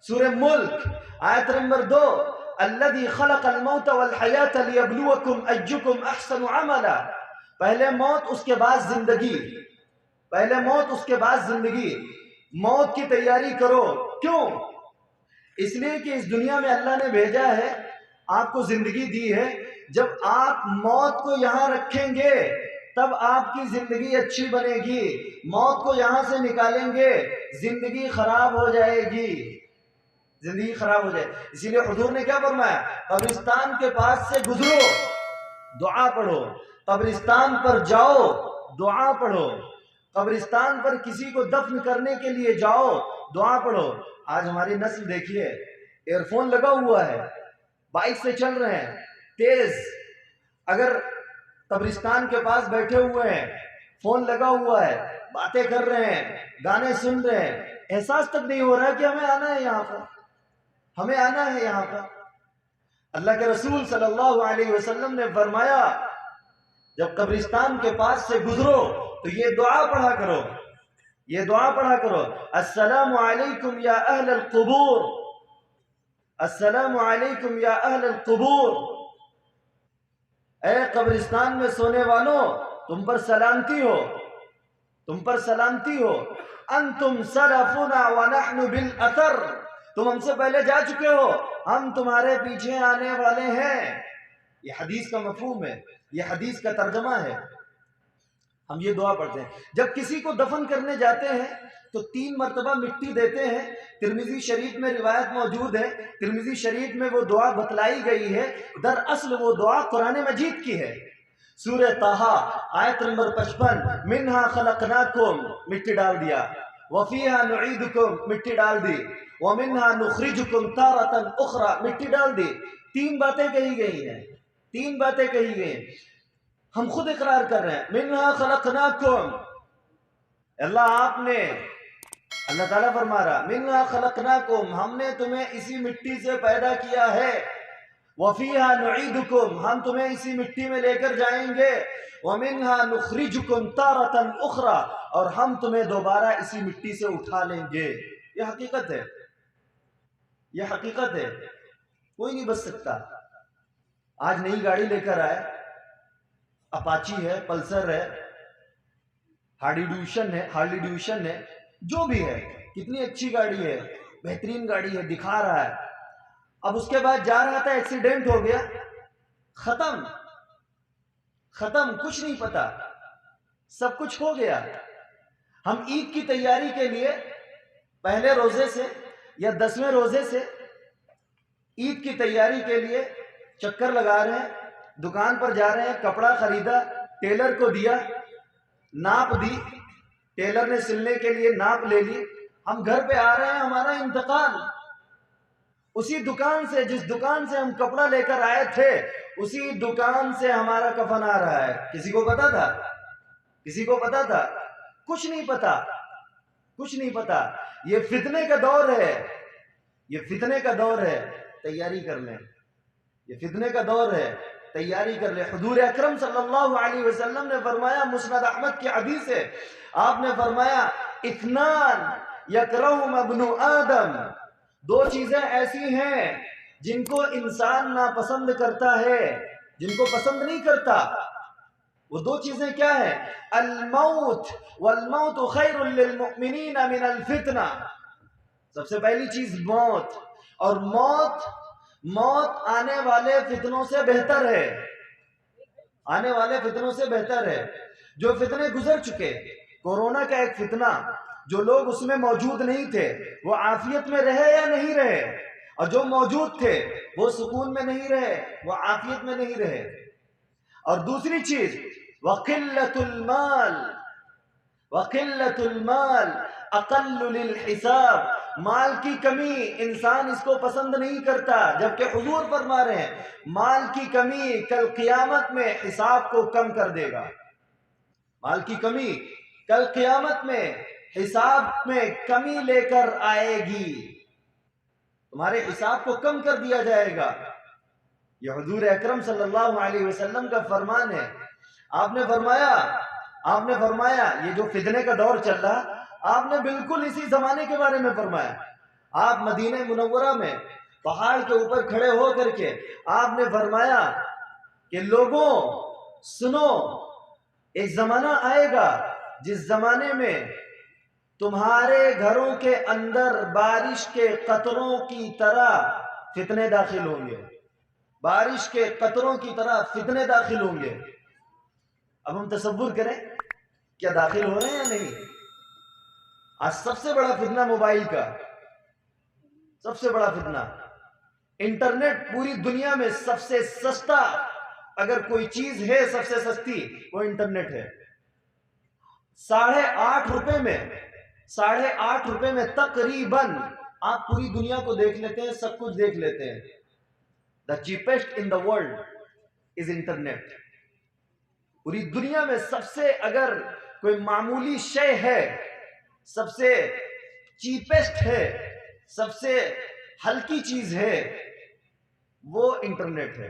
سورہ ملک آیت نمبر 2 الذی خلق الموت والحیات لیبلوکم ایکم احسن عملا. پہلے موت اس کے بعد زندگی، پہلے موت اس کے بعد زندگی. موت کی تیاری کرو. کیوں؟ اس لیے کہ اس دنیا میں اللہ نے بھیجا ہے، آپ کو زندگی دی ہے. جب آپ موت کو یہاں رکھیں گے تب آپ کی زندگی اچھی بنے گی. موت کو یہاں سے نکالیں گے زندگی خراب ہو جائے گی، زندگی خراب ہو جائے. اسی لیے حضور نے کیا فرمایا؟ قبرستان کے پاس سے گزرو دعا پڑھو، قبرستان پر جاؤ دعا پڑھو، قبرستان پر کسی کو دفن کرنے کے لیے جاؤ دعا پڑھو. آج ہماری نسل دیکھیے ایئر فون لگا ہوا ہے، بائک سے چل رہے ہیں تیز، اگر قبرستان کے پاس بیٹھے ہوئے ہیں، فون لگا ہوا ہے، باتیں کر رہے ہیں، گانے سن رہے ہیں، احساس تک نہیں ہو رہا کہ ہمیں آنا ہے یہاں پر، ہمیں آنا ہے یہاں پر۔ اللہ کے رسول صلی اللہ علیہ وسلم نے فرمایا جب قبرستان کے پاس سے گزرو تو یہ دعا پڑھا کرو، یہ دعا پڑھا کرو، السلام علیکم یا اہل القبور، السلام علیکم یا اہل القبور، اے قبرستان میں سونے والوں تم پر سلامتی ہو، تم پر سلامتی ہو، انتم سلفنا ونحن بالاثر، تم ہم سے پہلے جا چکے ہو، ہم تمہارے پیچھے آنے والے ہیں۔ یہ حدیث کا مفہوم ہے، یہ حدیث کا ترجمہ ہے۔ ہم یہ دعا پڑھتے ہیں جب کسی کو دفن کرنے جاتے ہیں تو 3 مرتبہ مٹی دیتے ہیں۔ ترمذی شریف میں روایت موجود ہے، ترمذی شریف میں وہ دعا بتلائی گئی ہے، دراصل وہ دعا قرآن مجید کی ہے۔ سورہ طٰہٰ آیت نمبر 55، منہا خلقناکم، مٹی ڈال دیا، وفیہا نعیدکم، مٹی ڈال دی، ومنہا نخرجکم تارۃ اخری، مٹی ڈال دی۔ 3 باتیں کہی گئی ہیں، 3 باتیں کہی گئی ہیں۔ ہم خود اقرار کر رہے ہیں، منہا خلقناکم، اللہ آپ نے، اللہ تعالیٰ فرما رہا منہا خلقناکم، ہم نے تمہیں اسی مٹی سے پیدا کیا ہے، وفیہا نعیدکم، ہم تمہیں اسی مٹی میں لے کر جائیں گے، ومنہا نخرجکم تارۃ اخری، اور ہم تمہیں دوبارہ اسی مٹی سے اٹھا لیں گے۔ یہ حقیقت ہے، یہ حقیقت ہے، کوئی نہیں بچ سکتا۔ آج نئی گاڑی لے کر آئے، اپاچی ہے، پلسر ہے، ہارلی ڈیویژن ہے، جو بھی ہے، کتنی اچھی گاڑی ہے، بہترین گاڑی ہے، دکھا رہا ہے۔ اب اس کے بعد جا رہا تھا، ایکسیڈنٹ ہو گیا، ختم، کچھ نہیں پتا، سب کچھ ہو گیا۔ ہم عید کی تیاری کے لیے پہلے روزے سے یا 10ویں روزے سے عید کی تیاری کے لیے چکر لگا رہے ہیں، دکان پر جا رہے ہیں، کپڑا خریدا، ٹیلر کو دیا، ناپ دی، ٹیلر نے سلنے کے لیے ناپ لے لی، ہم گھر پہ آ رہے ہیں، ہمارا انتقال اسی دکان سے، جس دکان سے ہم کپڑا لے کر آئے تھے، اسی دکان سے ہمارا کفن آ رہا ہے۔ کسی کو پتا تھا؟ کسی کو پتا تھا؟ کچھ نہیں پتا، کچھ نہیں پتا۔ یہ فتنے کا دور ہے، یہ فتنے کا دور ہے، تیاری کر لیں، یہ فتنے کا دور ہے، تیاری کر لیں۔ حضور اکرم صلی اللہ علیہ وسلم نے فرمایا، مسند احمد کی حدیث ہے، آپ نے فرمایا اثنان یکرہما ابن آدم، 2 چیزیں ایسی ہیں جن کو انسان ناپسند کرتا ہے، جن کو پسند نہیں کرتا۔ وہ 2 چیزیں کیا ہیں؟ الموت، والموت خیر للمؤمنین من الفتنہ، سب سے پہلی چیز موت، اور موت آنے والے فتنوں سے بہتر ہے، آنے والے فتنوں سے بہتر ہے۔ جو فتنے گزر چکے، کورونا کا ایک فتنہ، جو لوگ اس میں موجود نہیں تھے وہ عافیت میں رہے یا نہیں رہے، اور جو موجود تھے وہ سکون میں نہیں رہے، وہ عافیت میں نہیں رہے۔ اور دوسری چیز وقلت المال، وقلت المال اقل للحساب، مال کی کمی، انسان اس کو پسند نہیں کرتا، جبکہ حضور فرما رہے ہیں مال کی کمی کل قیامت میں حساب کو کم کر دے گا، مال کی کمی کل قیامت میں حساب میں کمی لے کر آئے گی، تمہارے حساب کو کم کر دیا جائے گا۔ یہ حضور اکرم صلی اللہ علیہ وسلم کا فرمان ہے۔ آپ نے فرمایا یہ جو فتنے کا دور چل رہا، آپ نے بالکل اسی زمانے کے بارے میں فرمایا۔ آپ مدینہ منورہ میں پہاڑ کے اوپر کھڑے ہو کر کے آپ نے فرمایا کہ لوگوں سنو، ایک زمانہ آئے گا جس زمانے میں تمہارے گھروں کے اندر بارش کے قطروں کی طرح فتنے داخل ہوں گے، بارش کے قطروں کی طرح فتنے داخل ہوں گے۔ اب ہم تصور کریں کیا داخل ہو رہے ہیں یا نہیں؟ آج سب سے بڑا فتنہ موبائل کا، سب سے بڑا فتنہ انٹرنیٹ، پوری دنیا میں سب سے سستا اگر کوئی چیز ہے، سب سے سستی وہ انٹرنیٹ ہے۔ 8.5 روپے میں، 8.5 روپے میں تقریباً آپ پوری دنیا کو دیکھ لیتے ہیں، سب کچھ دیکھ لیتے ہیں۔ The cheapest in the world is internet۔ پوری دنیا میں سب سے اگر کوئی معمولی شے ہے، سب سے چیپسٹ ہے، سب سے ہلکی چیز ہے، وہ انٹرنیٹ ہے،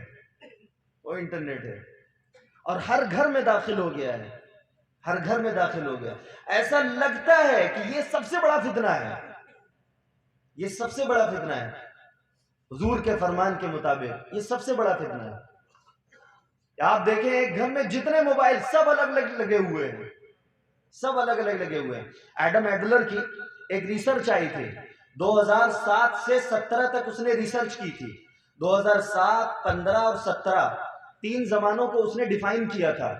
وہ انٹرنیٹ ہے، اور ہر گھر میں داخل ہو گیا ہے، ہر گھر میں داخل ہو گیا۔ ایسا لگتا ہے کہ یہ سب سے بڑا فتنہ ہے، یہ سب سے بڑا فتنہ ہے، حضور کے فرمان کے مطابق یہ سب سے بڑا فتنہ ہے۔ آپ دیکھیں ایک گھر میں جتنے موبائل سب الگ الگ لگے ہوئے ہیں، سب الگ الگ لگے ہوئے ہیں۔ ایڈم ایڈلر کی ایک ریسرچ آئی تھی، 2007 سے 17 تک اس نے ریسرچ کی تھی۔ 2007، 15 اور 17 تین زمانوں کو اس نے ڈیفائن کیا تھا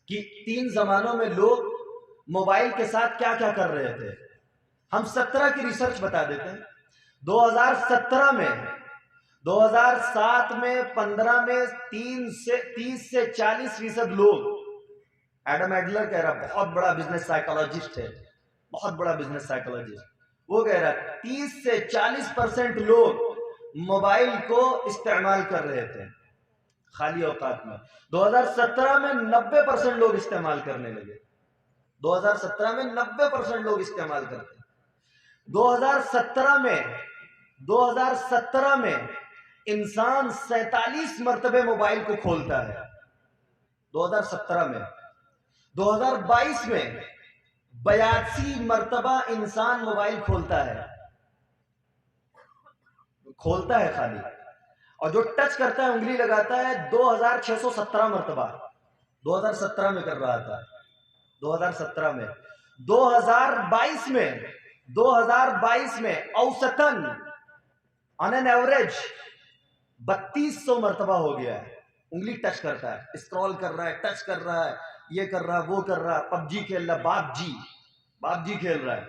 کہ تین زمانوں میں لوگ موبائل کے ساتھ کیا کیا کر رہے تھے۔ ہم 17 کی ریسرچ بتا دیتے ہیں۔ 2017 میں، 2007 میں، 15 میں 30 سے 40% لوگ، ایڈم ایڈلر کہہ رہا بہت بڑا بزنس سائیکالوجسٹ ہے، بہت بڑا بزنس سائیکالوجسٹ، وہ کہہ رہا 30 سے 40% لوگ موبائل کو استعمال کر رہے تھے خالی اوقات میں۔ 2017 میں 90% لوگ استعمال کرنے لگے، 2017 میں 90% لوگ استعمال کرتے ہیں۔ 2017 میں انسان 47 مرتبہ موبائل کو کھولتا ہے، 2017 میں۔ 2022 میں 82 مرتبہ انسان موبائل کھولتا ہے خالی، اور جو ٹچ کرتا ہے، انگلی لگاتا ہے، 2617 مرتبہ 2017 میں کر رہا تھا، 2017 میں۔ 2022 میں اوسطاً آن این ایوریج 3200 مرتبہ ہو گیا ہے، انگلی ٹچ کرتا ہے، اسکرول کر رہا ہے، ٹچ کر رہا ہے، یہ کر رہا ہے، وہ کر رہا ہے، پب جی کھیل رہا ہے، باپ جی کھیل رہا ہے۔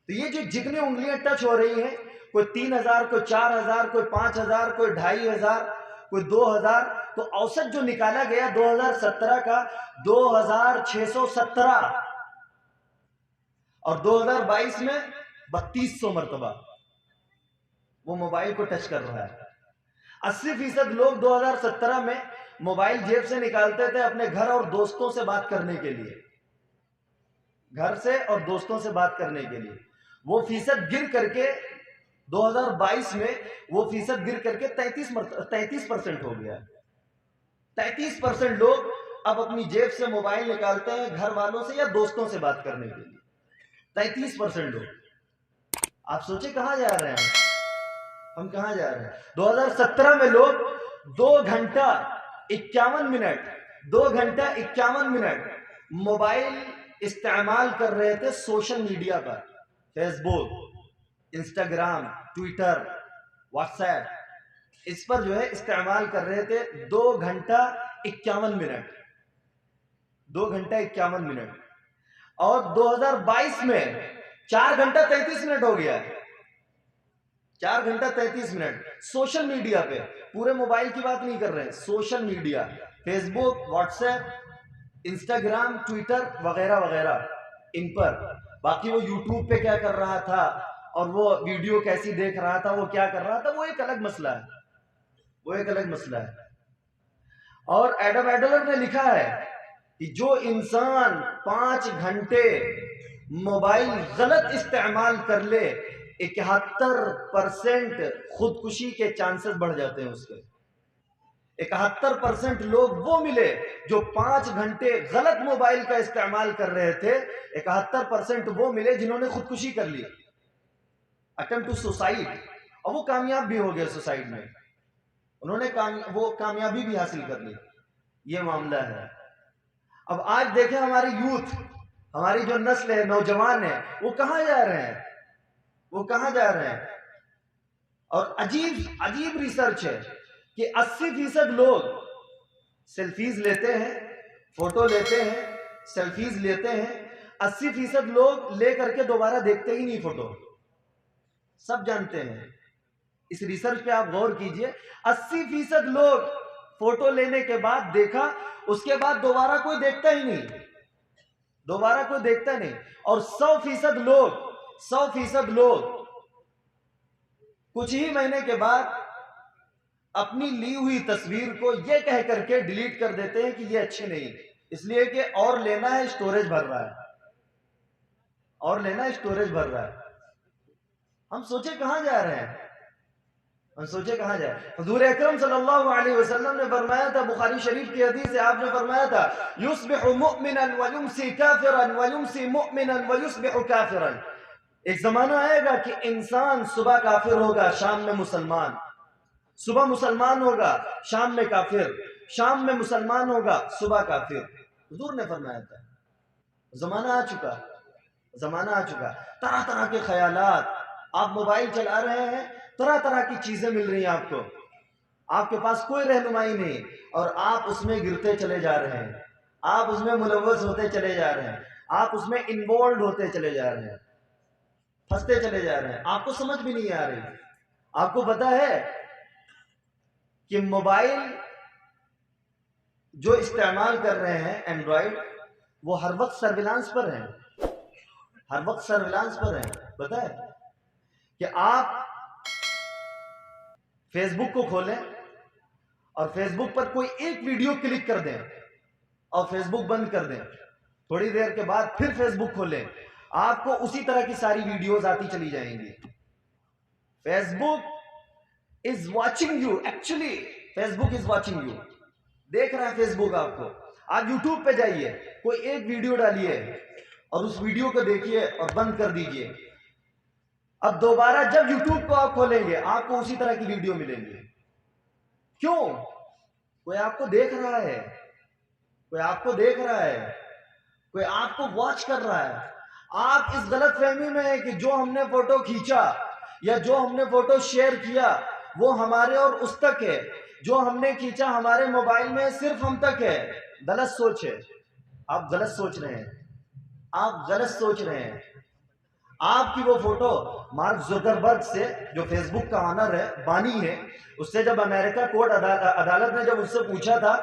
تو یہ جو جتنی انگلیاں ٹچ ہو رہی ہیں، کوئی 3000، کوئی 4000، کوئی 5000، کوئی 2500، کوئی 2000، تو اوسط جو نکالا گیا 2017 کا 2617، اور 2022 میں 3200 مرتبہ وہ موبائل کو ٹچ کر رہا ہے۔ 80% لوگ 2017 میں موبائل جیب سے نکالتے تھے اپنے گھر اور دوستوں سے بات کرنے کے لیے، گھر سے اور دوستوں سے بات کرنے کے لیے۔ وہ فیصد گر کر کے 2022 میں وہ فیصد گر کر کے 33% ہو گیا۔ 33% لوگ اب اپنی جیب سے موبائل نکالتے ہیں گھر والوں سے یا دوستوں سے بات کرنے کے لیے، 33% لوگ۔ آپ سوچیں کہاں جا رہے ہیں ہم کہاں جا رہے ہیں؟ 2017 میں لوگ 2 گھنٹہ 51 منٹ موبائل استعمال کر رہے تھے سوشل میڈیا پر، فیس بک، انسٹاگرام، ٹویٹر، واٹس ایپ، اس پر جو ہے استعمال کر رہے تھے 2 گھنٹہ 51 منٹ، 2 گھنٹہ 51 منٹ۔ اور 2022 میں 4 گھنٹہ 33 منٹ ہو گیا، 4 گھنٹہ 33 منٹ سوشل میڈیا پہ۔ پورے موبائل کی بات نہیں کر رہے ہیں، سوشل میڈیا، فیس بک، واٹس ایپ، انسٹاگرام، ٹویٹر وغیرہ وغیرہ، ان پر۔ باقی وہ یوٹیوب پہ کیا کر رہا تھا اور وہ ویڈیو کیسی دیکھ رہا تھا، وہ کیا کر رہا تھا، وہ ایک الگ مسئلہ ہے، وہ ایک الگ مسئلہ ہے۔ اور ایڈم ایڈلر نے لکھا ہے کہ جو انسان 5 گھنٹے موبائل غلط استعمال کر لے، 71% خودکشی کے چانسز بڑھ جاتے ہیں اس کے۔ 71% لوگ وہ ملے جو 5 گھنٹے غلط موبائل کا استعمال کر رہے تھے، 71% وہ ملے جنہوں نے خودکشی کر لی، اٹمپٹ ٹو سوسائڈ، اور وہ کامیاب بھی ہو گئے سوسائڈ میں، انہوں نے وہ کامیابی بھی حاصل کر لی۔ یہ معاملہ ہے۔ اب آج دیکھیں ہماری یوتھ، ہماری جو نسل ہے، نوجوان ہے، وہ کہاں جا رہے ہیں، وہ کہاں جا رہے ہیں؟ اور عجیب ریسرچ ہے کہ 80% لوگ سیلفیز لیتے ہیں، فوٹو لیتے ہیں، سیلفیز لیتے ہیں، 80% لوگ لے کر کے دوبارہ دیکھتے ہی نہیں فوٹو، سب جانتے ہیں۔ اس ریسرچ پہ آپ غور کیجئے، 80% لوگ فوٹو لینے کے بعد دیکھا، اس کے بعد دوبارہ کوئی دیکھتا ہی نہیں، دوبارہ کوئی دیکھتا نہیں۔ اور 100% لوگ کچھ ہی مہینے کے بعد اپنی لی ہوئی تصویر کو یہ کہہ کر کے ڈیلیٹ کر دیتے ہیں کہ یہ اچھی نہیں، اس لیے کہ اور لینا ہے، اسٹوریج بھر رہا ہے، اور لینا ہے، اسٹوریج بھر رہا ہے۔ ہم سوچے کہاں جا رہے ہیں، ہم سوچے کہاں جائے۔ حضور اکرم صلی اللہ علیہ وسلم نے فرمایا تھا، بخاری شریف کی حدیث ہے، آپ نے فرمایا تھا یصبح مؤمنا ویمسی کافرا ویمسی مؤمنا ویصبح کافرا۔ ایک زمانہ آئے گا کہ انسان صبح کافر ہوگا، شام میں مسلمان، صبح مسلمان ہوگا، شام میں کافر، شام میں مسلمان ہوگا، صبح کافر۔ حضور نے فرمایا تھا۔ زمانہ آ چکا، زمانہ آ چکا، طرح طرح کے خیالات۔ آپ موبائل چلا رہے ہیں، طرح طرح کی چیزیں مل رہی ہیں آپ کو، آپ کے پاس کوئی رہنمائی نہیں، اور آپ اس میں گرتے چلے جا رہے ہیں، آپ اس میں ملوث ہوتے چلے جا رہے ہیں، آپ اس میں انوالوڈ ہوتے چلے جا رہے ہیں، پھنستے چلے جا رہے ہیں، آپ کو سمجھ بھی نہیں آ رہی۔ آپ کو پتا ہے کہ موبائل جو استعمال کر رہے ہیں اینڈرائڈ، وہ ہر وقت سرویلانس پر ہیں، ہر وقت سرویلانس پر ہیں۔ پتا ہے کہ آپ فیس بک کو کھولیں اور فیس بک پر کوئی ایک ویڈیو کلک کر دیں اور فیس بک بند کر دیں، تھوڑی دیر کے بعد پھر فیس بک کھولیں، آپ کو اسی طرح کی ساری ویڈیوز آتی چلی جائیں گی۔ Facebook is watching you, actually Facebook is watching you, دیکھ رہا ہے فیس بک آپ کو۔ آپ یوٹیوب پہ جائیے، کوئی ایک ویڈیو ڈالیے اور اس ویڈیو کو دیکھیے اور بند کر دیجئے۔ اب دوبارہ جب یوٹیوب کو آپ کھولیں گے، آپ کو اسی طرح کی ویڈیو ملیں گی۔ کیوں؟ کوئی آپ کو دیکھ رہا ہے، کوئی آپ کو دیکھ رہا ہے، کوئی آپ کو واچ کر رہا ہے۔ آپ اس غلط فہمی میں ہیں کہ جو ہم نے فوٹو کھینچا یا جو ہم نے فوٹو شیئر کیا وہ ہمارے اور اس تک ہے، جو ہم نے کھینچا ہمارے موبائل میں صرف ہم تک ہے۔ غلط سوچ ہے، آپ غلط سوچ رہے ہیں، آپ غلط سوچ رہے ہیں۔ آپ کی وہ فوٹو مارک زکربرگ سے، جو فیس بک کا آنر ہے، بانی ہے، اس سے جب امریکہ کورٹ عدالت نے جب اس سے پوچھا تھا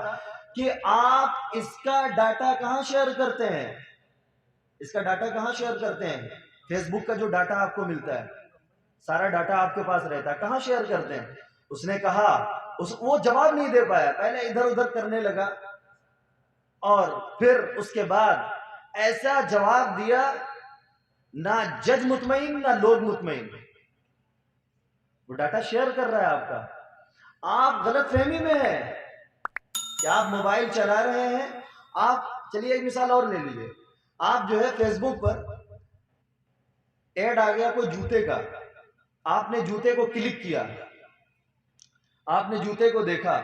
کہ آپ اس کا ڈاٹا کہاں شیئر کرتے ہیں، اس کا ڈاٹا کہاں شیئر کرتے ہیں، فیس بک کا جو ڈاٹا آپ کو ملتا ہے، سارا ڈاٹا آپ کے پاس رہتا ہے، کہاں شیئر کرتے ہیں؟ اس نے کہا، وہ جواب نہیں دے پایا، پہلے ادھر ادھر کرنے لگا اور پھر اس کے بعد ایسا جواب دیا، نہ جج مطمئن نہ لوگ مطمئن۔ وہ ڈاٹا شیئر کر رہا ہے آپ کا۔ آپ غلط فہمی میں ہیں کہ آپ موبائل چلا رہے ہیں۔ آپ چلیے ایک مثال اور لے لیجئے، آپ جو ہے فیس بک پر ایڈ آ گیا کوئی جوتے کا، آپ نے جوتے کو کلک کیا، آپ نے جوتے کو دیکھا،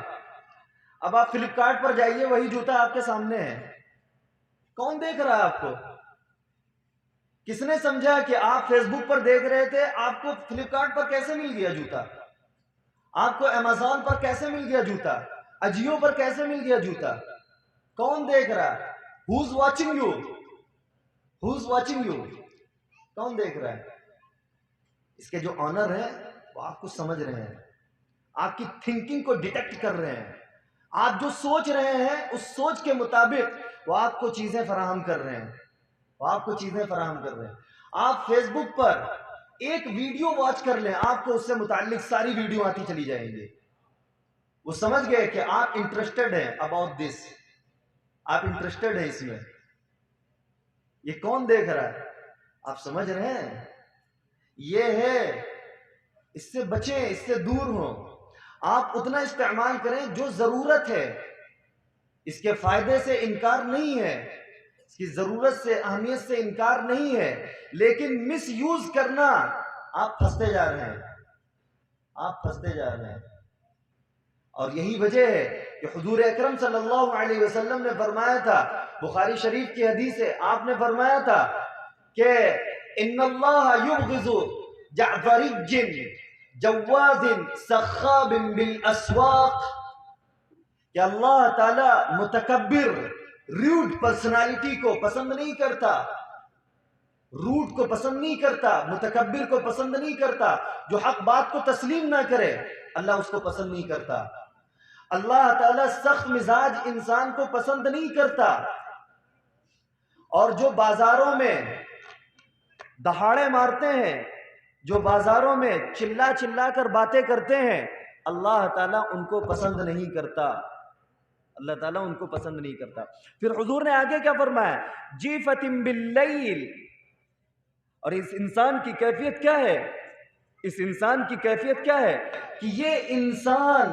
اب آپ فلپ کارٹ پر جائیے، وہی جوتا آپ کے سامنے ہے، کون دیکھ رہا ہے آپ کو؟ کس نے سمجھا کہ آپ فیس بک پر دیکھ رہے تھے، آپ کو فلپ کارٹ پر کیسے مل گیا جوتا؟ آپ کو امیزون پر کیسے مل گیا جوتا؟ اجیو پر کیسے مل گیا جوتا؟ کون دیکھ رہا ہے؟ Who's watching you? Who's watching you? کون دیکھ رہا ہے؟ اس کے جو آنر ہیں وہ آپ کو سمجھ رہے ہیں، آپ کی تھنکنگ کو ڈیٹیکٹ کر رہے ہیں، آپ جو سوچ رہے ہیں اس سوچ کے مطابق وہ آپ کو چیزیں فراہم کر رہے ہیں، وہ آپ کو چیزیں فراہم کر رہے ہیں۔ آپ فیس بک پر ایک ویڈیو واچ کر لیں، آپ کو اس سے متعلق ساری ویڈیو آتی چلی جائیں گی۔ وہ سمجھ گئے کہ آپ انٹرسٹڈ ہیں اباؤٹ دس، آپ انٹرسٹڈ ہیں اس میں۔ یہ کون دیکھ رہا ہے؟ آپ سمجھ رہے ہیں؟ یہ ہے، اس سے بچیں، اس سے دور ہوں۔ آپ اتنا استعمال کریں جو ضرورت ہے، اس کے فائدے سے انکار نہیں ہے، اس کی ضرورت سے، اہمیت سے انکار نہیں ہے، لیکن مس یوز کرنا، آپ پھنستے جا رہے ہیں، آپ پھنستے جا رہے ہیں۔ اور یہی وجہ ہے کہ حضور اکرم صلی اللہ علیہ وسلم نے فرمایا تھا، بخاری شریف کی حدیث ہے، آپ نے فرمایا تھا کہ ان اللہ یبغض جعفرج جواز سخاب بالاسواق، کہ اللہ تعالی متکبر، روڈ پرسنالٹی کو پسند نہیں کرتا، روڈ کو پسند نہیں کرتا، متکبر کو پسند نہیں کرتا، جو حق بات کو تسلیم نہ کرے، اللہ اس کو پسند نہیں کرتا۔ اللہ تعالیٰ سخت مزاج انسان کو پسند نہیں کرتا، اور جو بازاروں میں دہاڑے مارتے ہیں، جو بازاروں میں چلا چلا کر باتیں کرتے ہیں، اللہ تعالیٰ ان کو پسند نہیں کرتا، اللہ تعالیٰ ان کو پسند نہیں کرتا۔ پھر حضور نے آگے کیا فرمایا؟ جیفۃ باللیل، اور اس انسان کی کیفیت کیا ہے؟ اس انسان کی کیفیت کیا ہے کہ یہ انسان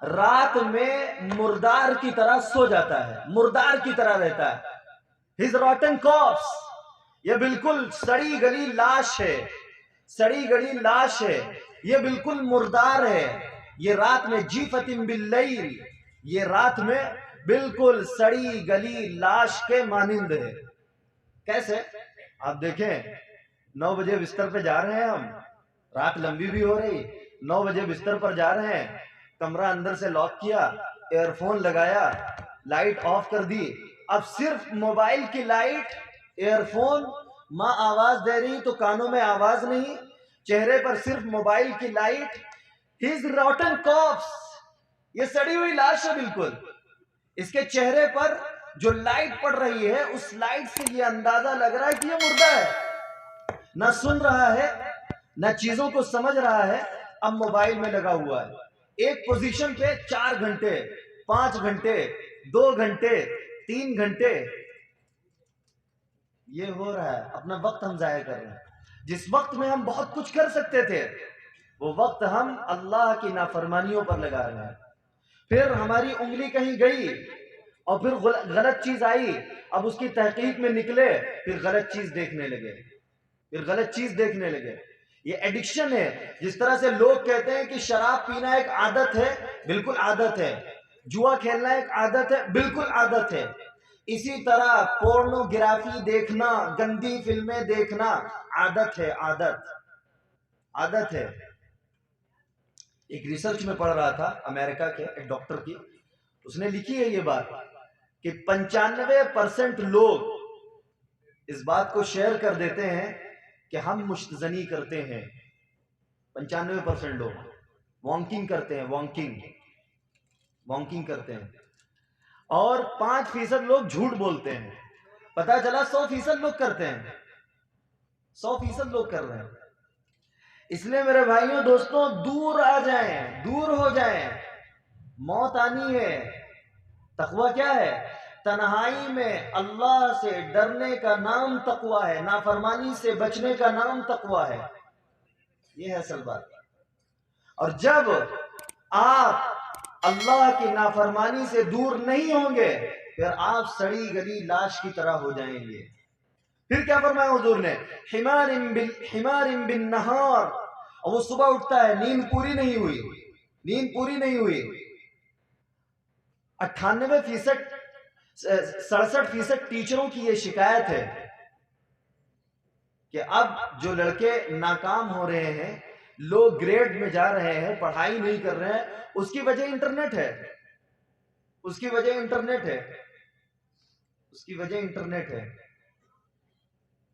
رات میں مردار کی طرح سو جاتا ہے، مردار کی طرح رہتا ہے۔ his rotten corpse، یہ بالکل سڑی گلی لاش ہے، سڑی گلی لاش ہے، یہ بالکل مردار ہے، یہ رات میں جیفۃ باللیل، یہ رات میں بالکل سڑی گلی لاش کے مانند ہے۔ کیسے؟ آپ دیکھیں 9 بجے بستر پہ جا رہے ہیں ہم، رات لمبی بھی ہو رہی، 9 بجے بستر پر جا رہے ہیں، کمرہ اندر سے لاک کیا، ایئر فون لگایا، لائٹ آف کر دی، اب صرف موبائل کی لائٹ، ایئر فون، ماں آواز دے رہی تو کانوں میں آواز نہیں، چہرے پر صرف موبائل کی لائٹ، his rotten corpse، یہ سڑی ہوئی لاش ہے بالکل، اس کے چہرے پر جو لائٹ پڑ رہی ہے اس لائٹ سے یہ اندازہ لگ رہا ہے کہ یہ مردہ ہے، نہ سن رہا ہے نہ چیزوں کو سمجھ رہا ہے، اب موبائل میں لگا ہوا ہے، ایک پوزیشن پہ 4 گھنٹے 5 گھنٹے 2 گھنٹے 3 گھنٹے یہ ہو رہا ہے، اپنا وقت ہم ضائع کر رہے ہیں۔ جس وقت میں ہم بہت کچھ کر سکتے تھے وہ وقت ہم اللہ کی نافرمانیوں پر لگا رہے ہیں۔ پھر ہماری انگلی کہیں گئی اور پھر غلط چیز آئی، اب اس کی تحقیق میں نکلے، پھر غلط چیز دیکھنے لگے، پھر غلط چیز دیکھنے لگے۔ یہ ایڈکشن ہے۔ جس طرح سے لوگ کہتے ہیں کہ شراب پینا ایک عادت ہے، بالکل عادت ہے، جوا کھیلنا ایک عادت ہے، بالکل عادت ہے، اسی طرح پورنوگرافی دیکھنا، گندی فلمیں دیکھنا عادت ہے، عادت عادت ہے۔ ایک ریسرچ میں پڑھ رہا تھا امریکہ کے ایک ڈاکٹر کی، اس نے لکھی ہے یہ بات کہ 95% لوگ اس بات کو شیئر کر دیتے ہیں کہ ہم مشتزنی کرتے ہیں۔ 95% لوگ وانکنگ کرتے ہیں، وانکنگ کرتے ہیں، اور 5% لوگ جھوٹ بولتے ہیں۔ پتا چلا 100% لوگ کرتے ہیں، 100% لوگ کر رہے ہیں۔ اس لیے میرے بھائیوں دوستوں، دور آ جائیں، دور ہو جائیں، موت آنی ہے۔ تقوی کیا ہے؟ تنہائی میں اللہ سے ڈرنے کا نام تقوی ہے، نافرمانی سے بچنے کا نام تقوی ہے، یہ ہے اصل بات۔ اور جب آپ اللہ کی نافرمانی سے دور نہیں ہوں گے پھر آپ سڑی گلی لاش کی طرح ہو جائیں گے۔ پھر کیا فرمایا حضور نے؟ حمار بالنہار، اور وہ صبح اٹھتا ہے، نیند پوری نہیں ہوئی، نیند پوری نہیں ہوئی۔ 67% ٹیچروں کی یہ شکایت ہے کہ اب جو لڑکے ناکام ہو رہے ہیں، لوگ گریڈ میں جا رہے ہیں، پڑھائی نہیں کر رہے ہیں، اس کی وجہ انٹرنیٹ ہے، اس کی وجہ انٹرنیٹ ہے، اس کی وجہ انٹرنیٹ ہے۔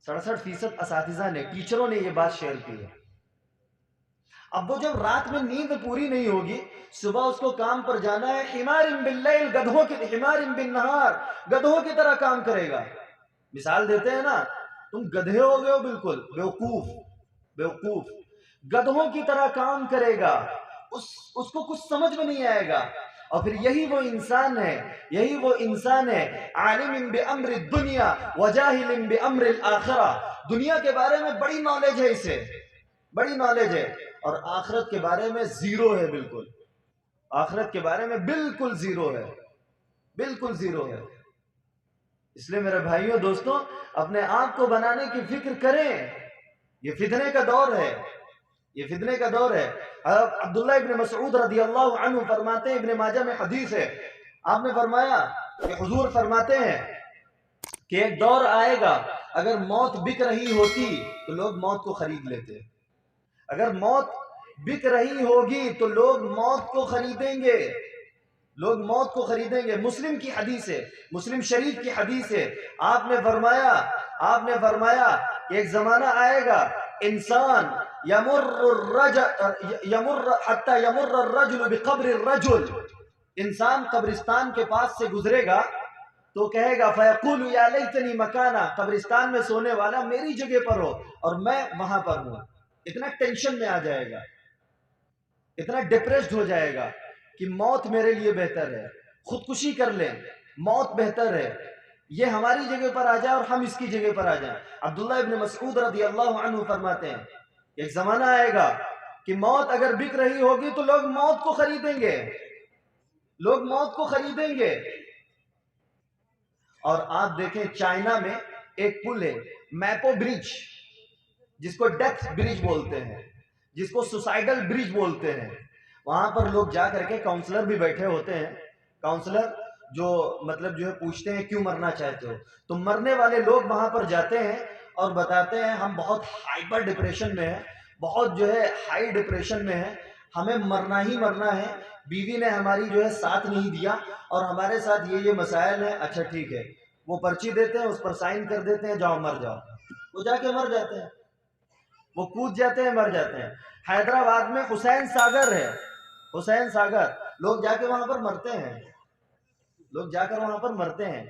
67% اساتذہ نے، ٹیچروں نے یہ بات شیئر کی ہے۔ اب وہ جب رات میں نیند پوری نہیں ہوگی، صبح اس کو کام پر جانا ہے، حمار باللیل، گدھوں کی، حمار بالنہار، گدھوں کی طرح کام کرے گا۔ مثال دیتے ہیں نا، تم گدھے ہو گئے ہو، بالکل بیوقوف، بیوقوف، گدھوں کی طرح کام کرے گا، اس کو کچھ سمجھ میں نہیں آئے گا۔ اور پھر یہی وہ انسان ہے، یہی وہ انسان ہے، عالم بامر الدنیا وجاہل بامر الاخرہ، دنیا کے بارے میں بڑی نالج ہے اسے، بڑی نالج ہے، اور آخرت کے بارے میں زیرو ہے، بالکل آخرت کے بارے میں بالکل زیرو ہے، بالکل زیرو ہے۔ اس لیے میرے بھائیوں دوستوں، اپنے آپ کو بنانے کی فکر کریں، یہ فتنے کا دور ہے، یہ فتنے کا دور ہے۔ عبداللہ ابن مسعود رضی اللہ عنہ فرماتے ہیں، ابن ماجہ میں حدیث ہے، آپ نے فرمایا کہ حضور فرماتے ہیں کہ ایک دور آئے گا، اگر موت بک رہی ہوتی تو لوگ موت کو خرید لیتے، اگر موت بک رہی ہوگی تو لوگ موت کو خریدیں گے، لوگ موت کو خریدیں گے۔ مسلم کی حدیث ہے، مسلم شریف کی حدیث ہے، آپ نے فرمایا کہ ایک زمانہ آئے گا، انسان حتی یمر الرجل بقبر الرجل، انسان قبرستان کے پاس سے گزرے گا تو کہے گا فیقول یا لیتنی مکانا، قبرستان میں سونے والا میری جگہ پر ہو اور میں وہاں پر ہوں، اتنا ٹینشن میں آ جائے گا، اتنا ڈپریسڈ ہو جائے گا کہ موت میرے لیے بہتر ہے، خودکشی کر لیں، موت بہتر ہے، یہ ہماری جگہ پر آ جائے اور ہم اس کی جگہ پر آ جائیں۔ عبداللہ ابن مسعود رضی اللہ عنہ فرماتے ہیں ایک زمانہ آئے گا کہ موت اگر بک رہی ہوگی تو لوگ موت کو خریدیں گے، لوگ موت کو خریدیں گے۔ اور آپ دیکھیں چائنا میں ایک پل ہے میپو برج، جس کو ڈیتھ برج بولتے ہیں، جس کو سوسائیڈل برج بولتے ہیں۔ وہاں پر لوگ جا کر کے کاؤنسلر بھی بیٹھے ہوتے ہیں، کاؤنسلر جو مطلب جو ہے پوچھتے ہیں کیوں مرنا چاہتے ہو، تو مرنے والے لوگ وہاں پر جاتے ہیں اور بتاتے ہیں ہم بہت ہائپر ڈپریشن میں ہیں، بہت جو ہے ہائی ڈپریشن میں ہیں، ہمیں مرنا ہی مرنا ہے، بیوی نے ہماری جو ہے ساتھ نہیں دیا اور ہمارے ساتھ یہ مسائل ہیں۔ اچھا ٹھیک ہے، وہ پرچی دیتے ہیں، اس پر سائن کر دیتے ہیں، جاؤ مر جاؤ۔ وہ جا کے مر جاتے ہیں، وہ کود جاتے ہیں، مر جاتے ہیں۔ حیدرآباد میں حسین ساگر ہے، حسین ساگر، لوگ جا کے وہاں پر مرتے ہیں، لوگ جا کر وہاں پر مرتے ہیں۔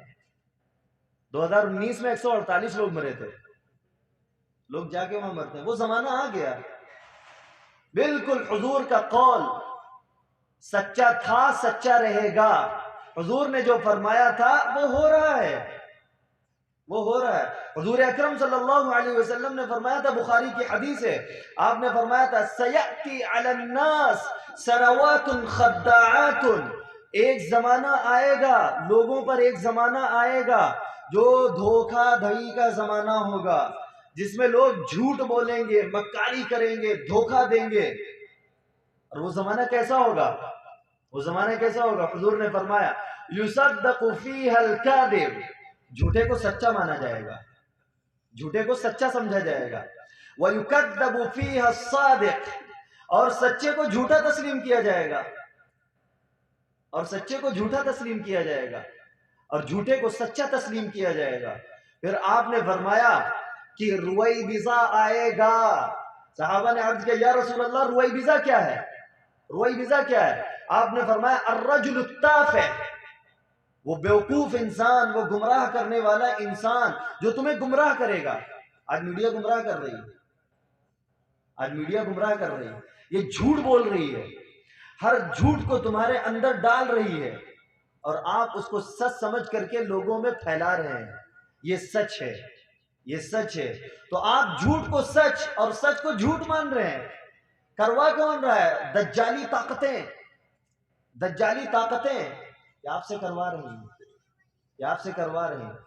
2019 میں 148 لوگ مرے تھے، لوگ جا کے وہاں مرتے ہیں۔ وہ زمانہ آ گیا، بالکل حضور کا قول سچا تھا، سچا رہے گا۔ حضور نے جو فرمایا تھا وہ ہو رہا ہے، وہ ہو رہا ہے۔ حضور اکرم صلی اللہ علیہ وسلم نے فرمایا تھا، بخاری کی حدیث ہے، آپ نے فرمایا تھا سَيَأْتِي عَلَى النَّاسِ سَنَوَاتٌ خَدَّاعَاتٌ، ایک زمانہ آئے گا، لوگوں پر ایک زمانہ آئے گا جو دھوکہ دھڑی کا زمانہ ہوگا، جس میں لوگ جھوٹ بولیں گے، مکاری کریں گے، دھوکہ دیں گے۔ اور وہ زمانہ کیسا ہوگا؟ وہ زمانہ کیسا ہوگا؟ حضور نے فرمایا يُصَدَّقُ فِيهَا الْكَاذِبُ، جھوٹے کو سچا مانا جائے گا، جھوٹے کو سچا سمجھا جائے گا۔ وَيُكَذَّبُ فِيهَا الصَّادِقُ، اور سچے کو جھوٹا تسلیم کیا جائے گا، اور سچے کو جھوٹا تسلیم کیا جائے گا، اور جھوٹے کو سچا تسلیم کیا جائے گا۔ پھر آپ نے فرمایا کہ رویبضہ آئے گا۔ صحابہ نے عرض کیا یا رسول اللہ رویبضہ کیا ہے؟ رویبضہ کیا ہے؟ آپ نے فرمایا الرجل التافہ، وہ بیوقوف انسان، وہ گمراہ کرنے والا انسان جو تمہیں گمراہ کرے گا۔ آج میڈیا گمراہ کر رہی ہے، آج میڈیا گمراہ کر رہی ہے، یہ جھوٹ بول رہی ہے، ہر جھوٹ کو تمہارے اندر ڈال رہی ہے اور آپ اس کو سچ سمجھ کر کے لوگوں میں پھیلا رہے ہیں۔ یہ سچ ہے، یہ سچ ہے، تو آپ جھوٹ کو سچ اور سچ کو جھوٹ مان رہے ہیں۔ کروا کون رہا ہے؟ دجالی طاقتیں، دجالی طاقتیں یہ آپ سے کروا رہی ہیں، یہ آپ سے کروا رہی ہیں۔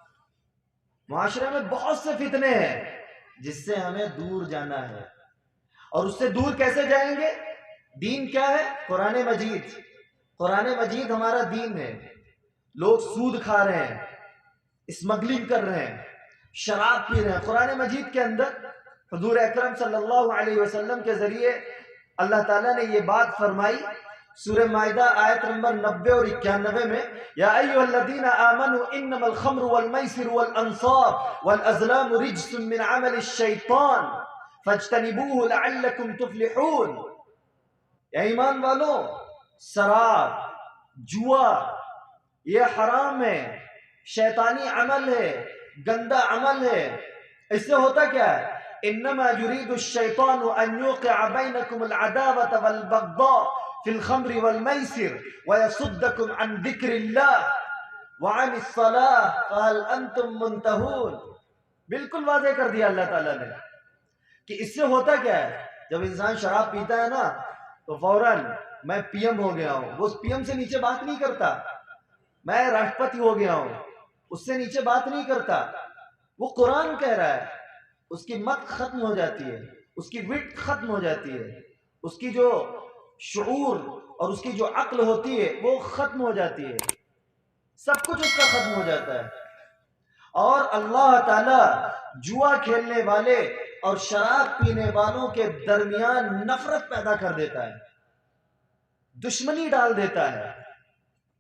معاشرے میں بہت سے فتنے ہیں جس سے ہمیں دور جانا ہے، اور اس سے دور کیسے جائیں گے؟ دین کیا ہے؟ قرآن مجید، قرآن مجید ہمارا دین ہے۔ لوگ سود کھا رہے ہیں، اسمگلنگ کر رہے ہیں، شراب پی رہے ہیں۔ قرآن مجید کے اندر حضور اکرم صلی اللہ علیہ وسلم کے ذریعے اللہ تعالیٰ نے یہ بات فرمائی، سورہ مائدہ آیت نمبر 90 اور 91 میں، یا ایھا الذین آمنوا انما الخمر والمیسر والانصاب والازلام رجس من عمل الشیطان فاجتنبوه لعلکم تفلحون۔ اے ایمان والو، شراب، جوا یہ حرام ہے، شیطانی عمل ہے، گندا عمل ہے۔ اس سے ہوتا کیا ہے؟ انما یرید الشیطان ان یوقع بینکم العداوۃ والبغضاء فی الخمر والمیسر ویصدکم عن ذکر اللہ وعن الصلاۃ فہل انتم منتہون۔ بالکل واضح کر دیا اللہ تعالیٰ نے کہ اس سے ہوتا کیا ہے؟ جب انسان شراب پیتا ہے نا تو فوراً میں پی ایم ہو گیا ہوں، وہ اس پی ایم سے نیچے بات نہیں کرتا، میں راشٹرپتی ہو گیا ہوں، اس سے نیچے بات نہیں کرتا۔ وہ قرآن کہہ رہا ہے، اس کی مت ختم ہو جاتی ہے، اس کی وٹ ختم ہو جاتی ہے، اس کی جو شعور اور اس کی جو عقل ہوتی ہے وہ ختم ہو جاتی ہے، سب کچھ اس کا ختم ہو جاتا ہے۔ اور اللہ تعالیٰ جوا کھیلنے والے اور شراب پینے والوں کے درمیان نفرت پیدا کر دیتا ہے، دشمنی ڈال دیتا ہے،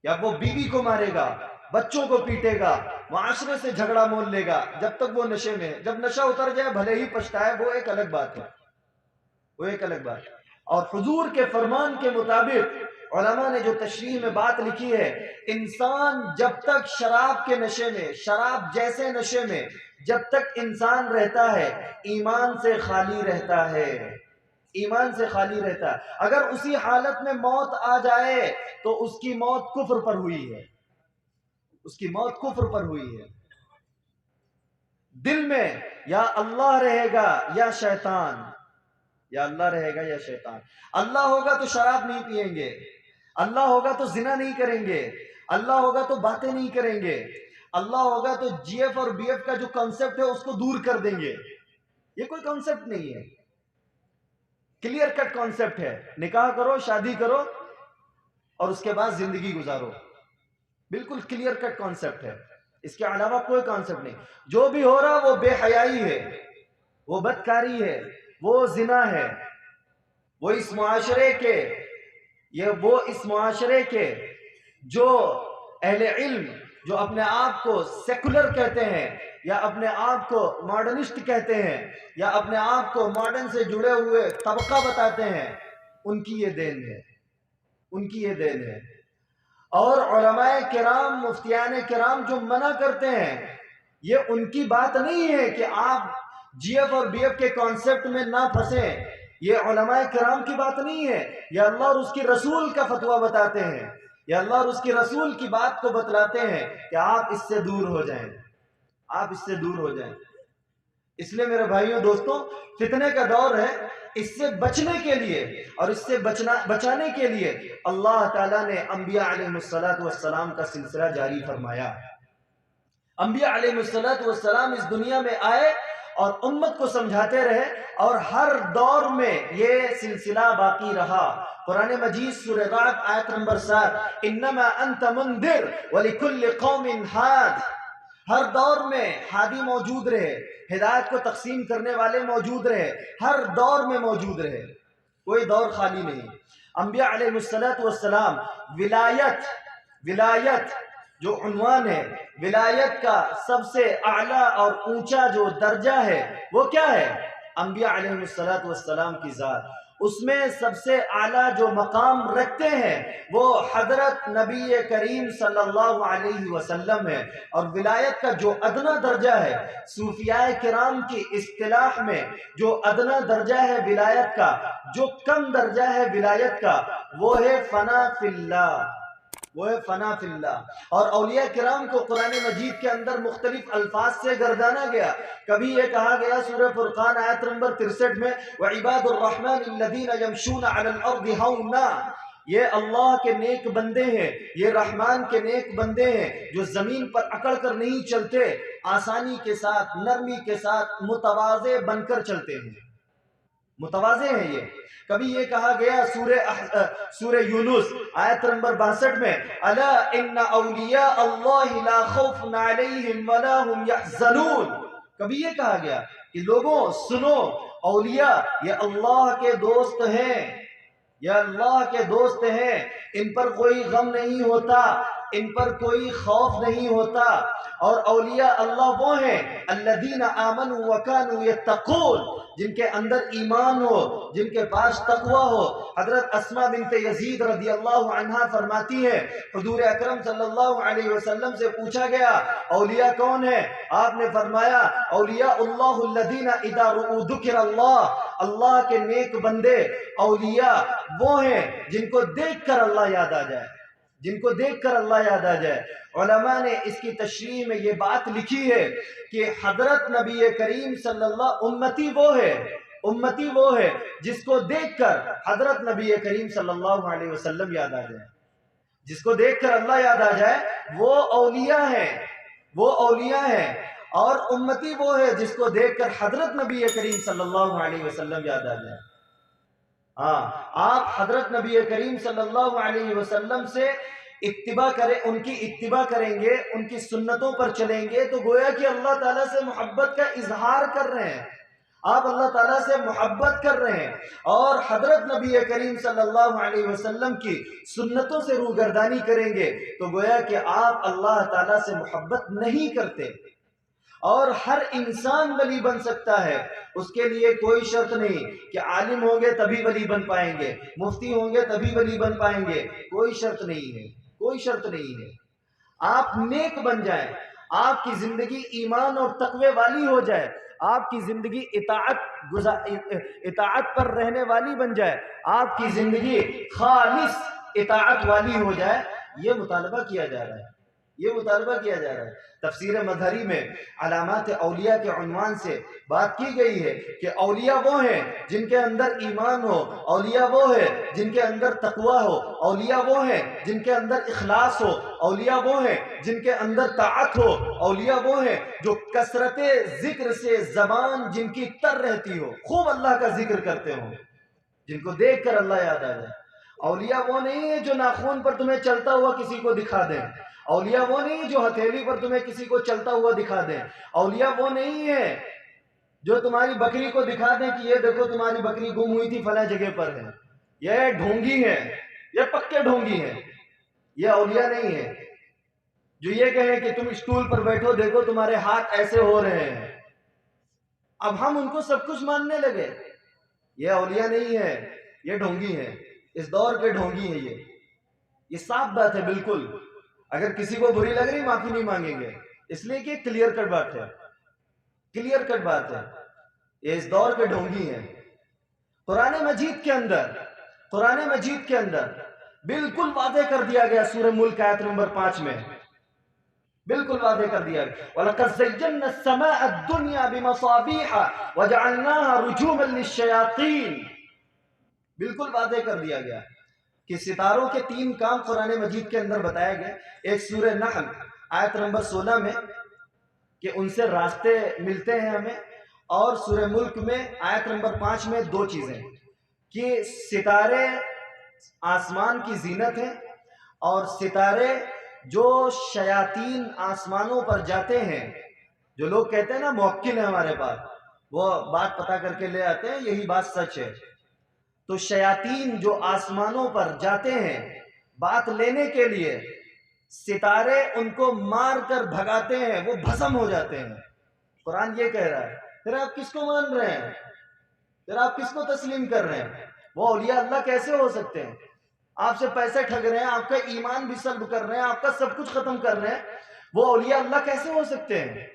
یا وہ بیوی کو مارے گا، بچوں کو پیٹے گا، معاشرے سے جھگڑا مول لے گا جب تک وہ نشے میں ہے۔ جب نشہ اتر جائے بھلے ہی پچھتائے، وہ ایک الگ بات ہے، وہ ایک الگ بات ہے۔ اور حضور کے فرمان کے مطابق علماء نے جو تشریح میں بات لکھی ہے، انسان جب تک شراب کے نشے میں، شراب جیسے نشے میں جب تک انسان رہتا ہے ایمان سے خالی رہتا ہے، ایمان سے خالی رہتا ہے۔ اگر اسی حالت میں موت آ جائے تو اس کی موت کفر پر ہوئی ہے، اس کی موت کفر پر ہوئی ہے۔ دل میں یا اللہ رہے گا یا شیطان، یا اللہ رہے گا یا شیطان۔ اللہ ہوگا تو شراب نہیں پیئیں گے، اللہ ہوگا تو زنا نہیں کریں گے، اللہ ہوگا تو باتیں نہیں کریں گے، اللہ ہوگا تو جی ایف اور بی ایف کا جو کانسیپٹ ہے اس کو دور کر دیں گے۔ یہ کوئی کانسیپٹ نہیں ہے، کلیئر کٹ کانسیپٹ ہے۔ نکاح کرو، شادی کرو اور اس کے بعد زندگی گزارو، بالکل کلیئر کٹ کانسیپٹ ہے، اس کے علاوہ کوئی کانسیپٹ نہیں۔ جو بھی ہو رہا وہ بے حیائی ہے، وہ بدکاری ہے، وہ زنا ہے، وہ اس معاشرے کے جو اہل علم جو اپنے آپ کو سیکولر کہتے ہیں یا اپنے آپ کو ماڈرنسٹ کہتے ہیں یا اپنے آپ کو ماڈرن سے جڑے ہوئے طبقہ بتاتے ہیں، ان کی یہ دین ہے، ان کی یہ دین ہے۔ اور علماء کرام، مفتیان کرام جو منع کرتے ہیں، یہ ان کی بات نہیں ہے کہ آپ جی ایف اور بی ایف کے کانسیپٹ میں نہ پھنسیں، یہ علماء کرام کی بات نہیں ہے، یہ اللہ اور اس کی رسول کا فتویٰ بتاتے ہیں، یہ اللہ اور اس کی رسول کی بات کو بتلاتے ہیں کہ آپ اس سے دور ہو جائیں، آپ اس سے دور ہو جائیں۔ اس لیے میرے بھائیوں دوستوں، فتنے کا دور ہے، اس سے بچنے کے لیے اور اس سے بچانے کے لیے اللہ تعالیٰ نے انبیاء علیہ السلام کا سلسلہ جاری فرمایا۔ انبیاء علیہ السلام اس دنیا میں آئے اور امت کو سمجھاتے رہے، اور ہر دور میں یہ سلسلہ باقی رہا۔ قرآن مجید سورہ رعد آیت نمبر 7، انما انت منذر ولکل قوم ہاد۔ ہر دور میں ہادی موجود رہے، ہدایت کو تقسیم کرنے والے موجود رہے، ہر دور میں موجود رہے، کوئی دور خالی نہیں۔ انبیاء علیہ السلام ولایت جو عنوان ہے، ولایت کا سب سے اعلیٰ اور اونچا جو درجہ ہے وہ کیا ہے؟ انبیاء علیہ السلام کی ذات۔ اس میں سب سے اعلیٰ جو مقام رکھتے ہیں وہ حضرت نبی کریم صلی اللہ علیہ وسلم ہے۔ اور ولایت کا جو ادنا درجہ ہے، صوفیاء کرام کی اصطلاح میں جو ادنا درجہ ہے ولایت کا، جو کم درجہ ہے ولایت کا، وہ ہے فنا فی اللہ، وہ ہے فنا فی اللہ۔ اور اولیاء کرام کو قرآن مجید کے اندر مختلف الفاظ سے گردانا گیا۔ کبھی یہ کہا گیا سورہ فرقان آیت نمبر 63 میں، وَعِبَادُ الرَّحْمَنِ الَّذِينَ يَمْشُونَ عَلَى الْأَرْضِ هَوْنًا، یہ اللہ کے نیک بندے ہیں، یہ رحمان کے نیک بندے ہیں جو زمین پر اکڑ کر نہیں چلتے، آسانی کے ساتھ، نرمی کے ساتھ متواضع بن کر چلتے ہیں، متواضع ہیں یہ۔ کبھی یہ کہا گیا سورہ یونس آیت نمبر 62 میں، الا ان اولیاء اللہ لا خوف علیہم ولا هم يحزنون۔ کبھی یہ کہا گیا کہ لوگوں سنو، اولیاء یہ اللہ کے دوست ہیں، یہ اللہ کے دوست ہیں، ان پر کوئی غم نہیں ہوتا، ان پر کوئی خوف نہیں ہوتا۔ اور اولیاء اللہ وہ ہیں الذین آمنوا وکانوا یتقون، جن کے اندر ایمان ہو، جن کے پاس تقوی ہو۔ حضرت اسماء بنت یزید رضی اللہ عنہا فرماتی ہے، حضور اکرم صلی اللہ علیہ وسلم سے پوچھا گیا اولیاء کون ہیں؟ آپ نے فرمایا اولیاء اللہ الذین اذا رؤوا ذکر اللہ، اللہ کے نیک بندے اولیاء وہ ہیں جن کو دیکھ کر اللہ یاد آ جائے، جن کو دیکھ کر اللہ یاد آ جائے۔ علماء نے اس کی تشریح میں یہ بات لکھی ہے کہ حضرت نبی کریم صلی اللہ، امتی وہ ہے جس کو دیکھ کر حضرت نبی کریم صلی اللہ علیہ وسلم یاد آ جائے، جس کو دیکھ کر اللہ یاد آ جائے، وہ اولیاء ہیں، وہ اولیاء ہیں۔ اور امتی وہ ہے جس کو دیکھ کر حضرت نبی کریم صلی اللہ علیہ وسلم یاد آ جائے۔ آپ حضرت نبی کریم صلی اللہ علیہ وسلم سے اتباع کریں، ان کی اتباع کریں گے، ان کی سنتوں پر چلیں گے تو گویا کہ اللہ تعالیٰ سے محبت کا اظہار کر رہے ہیں، آپ اللہ تعالیٰ سے محبت کر رہے ہیں۔ اور حضرت نبی کریم صلی اللہ علیہ وسلم کی سنتوں سے روگردانی کریں گے تو گویا کہ آپ اللہ تعالیٰ سے محبت نہیں کرتے۔ اور ہر انسان ولی بن سکتا ہے، اس کے لیے کوئی شرط نہیں کہ عالم ہوں گے تبھی ولی بن پائیں گے، مفتی ہوں گے تبھی ولی بن پائیں گے، کوئی شرط نہیں ہے، کوئی شرط نہیں ہے۔ آپ نیک بن جائیں، آپ کی زندگی ایمان اور تقوی والی ہو جائے، آپ کی زندگی اطاعت پر رہنے والی بن جائے، آپ کی زندگی خالص اطاعت والی ہو جائے، یہ مطالبہ کیا جا رہا ہے، یہ مطالبہ کیا جا رہا ہے۔ تفسیر مظہری میں علامات اولیاء کے عنوان سے بات کی گئی ہے کہ اولیاء وہ ہیں جن کے اندر ایمان ہو، اولیاء وہ ہیں جن کے اندر تقوی ہو، اولیاء وہ ہیں جن کے اندر اخلاص ہو، اولیاء وہ ہیں جن کے اندر طاعت ہو، اولیاء وہ ہیں جو کثرت ذکر سے زبان جن کی تر رہتی ہو، خوب اللہ کا ذکر کرتے ہوں، جن کو دیکھ کر اللہ یاد آ جائے۔ اولیاء وہ نہیں ہے جو ناخون پر تمہیں چلتا ہوا کسی کو دکھا دیں، اولیاء وہ نہیں جو ہتھیلی پر تمہیں کسی کو چلتا ہوا دکھا دیں، اولیاء وہ نہیں ہے جو تمہاری بکری کو دکھا دیں کہ یہ دیکھو تمہاری بکری گم ہوئی تھی فلاں جگہ پر ہے، یہ ڈھونگی ہے، یہ پکے ڈھونگی ہیں، یہ اولیاء نہیں ہے جو یہ کہیں کہ تم اسٹول پر بیٹھو دیکھو تمہارے ہاتھ ایسے ہو رہے ہیں، اب ہم ان کو سب کچھ ماننے لگے۔ یہ اولیاء نہیں ہے، یہ ڈھونگی ہے، اس دور کے ڈھونگی ہے، یہ صاف بات ہے بالکل۔ اگر کسی کو بری لگ رہی معافی نہیں مانگیں گے، اس لیے کہ کلیئر کٹ بات ہے، کلیئر کٹ بات ہے، یہ اس دور کے ڈھونگی ہیں۔ قرآن مجید کے اندر بالکل واضح کر دیا گیا، سورہ ملک آیت نمبر 5 میں بالکل واضح کر دیا گیا، وَلَقَدْ زَيَّنَّا السَّمَاءَ الدُّنْيَا بِمَصَابِيحَ وَجَعَلْنَاهَا رُجُومًا لِلشَّيَاطِينِ، بالکل واضح کر دیا گیا کہ ستاروں کے 3 کام قرآن مجید کے اندر بتایا گئے۔ ایک سورہ نحل آیت نمبر 16 میں کہ ان سے راستے ملتے ہیں ہمیں، اور سورہ ملک میں آیت نمبر 5 میں 2 چیزیں کہ ستارے آسمان کی زینت ہیں، اور ستارے جو شیاطین آسمانوں پر جاتے ہیں، جو لوگ کہتے ہیں نا موکل ہے ہمارے پاس، وہ بات پتہ کر کے لے آتے ہیں، یہی بات سچ ہے۔ تو شیاطین جو آسمانوں پر جاتے ہیں بات لینے کے لیے، ستارے ان کو مار کر بھگاتے ہیں، وہ بھسم ہو جاتے ہیں۔ قرآن یہ کہہ رہا ہے، پھر آپ کس کو مان رہے ہیں؟ پھر آپ کس کو تسلیم کر رہے ہیں؟ وہ اولیاء اللہ کیسے ہو سکتے ہیں؟ آپ سے پیسے ٹھگ رہے ہیں، آپ کا ایمان بھی سلب کر رہے ہیں، آپ کا سب کچھ ختم کر رہے ہیں، وہ اولیاء اللہ کیسے ہو سکتے ہیں؟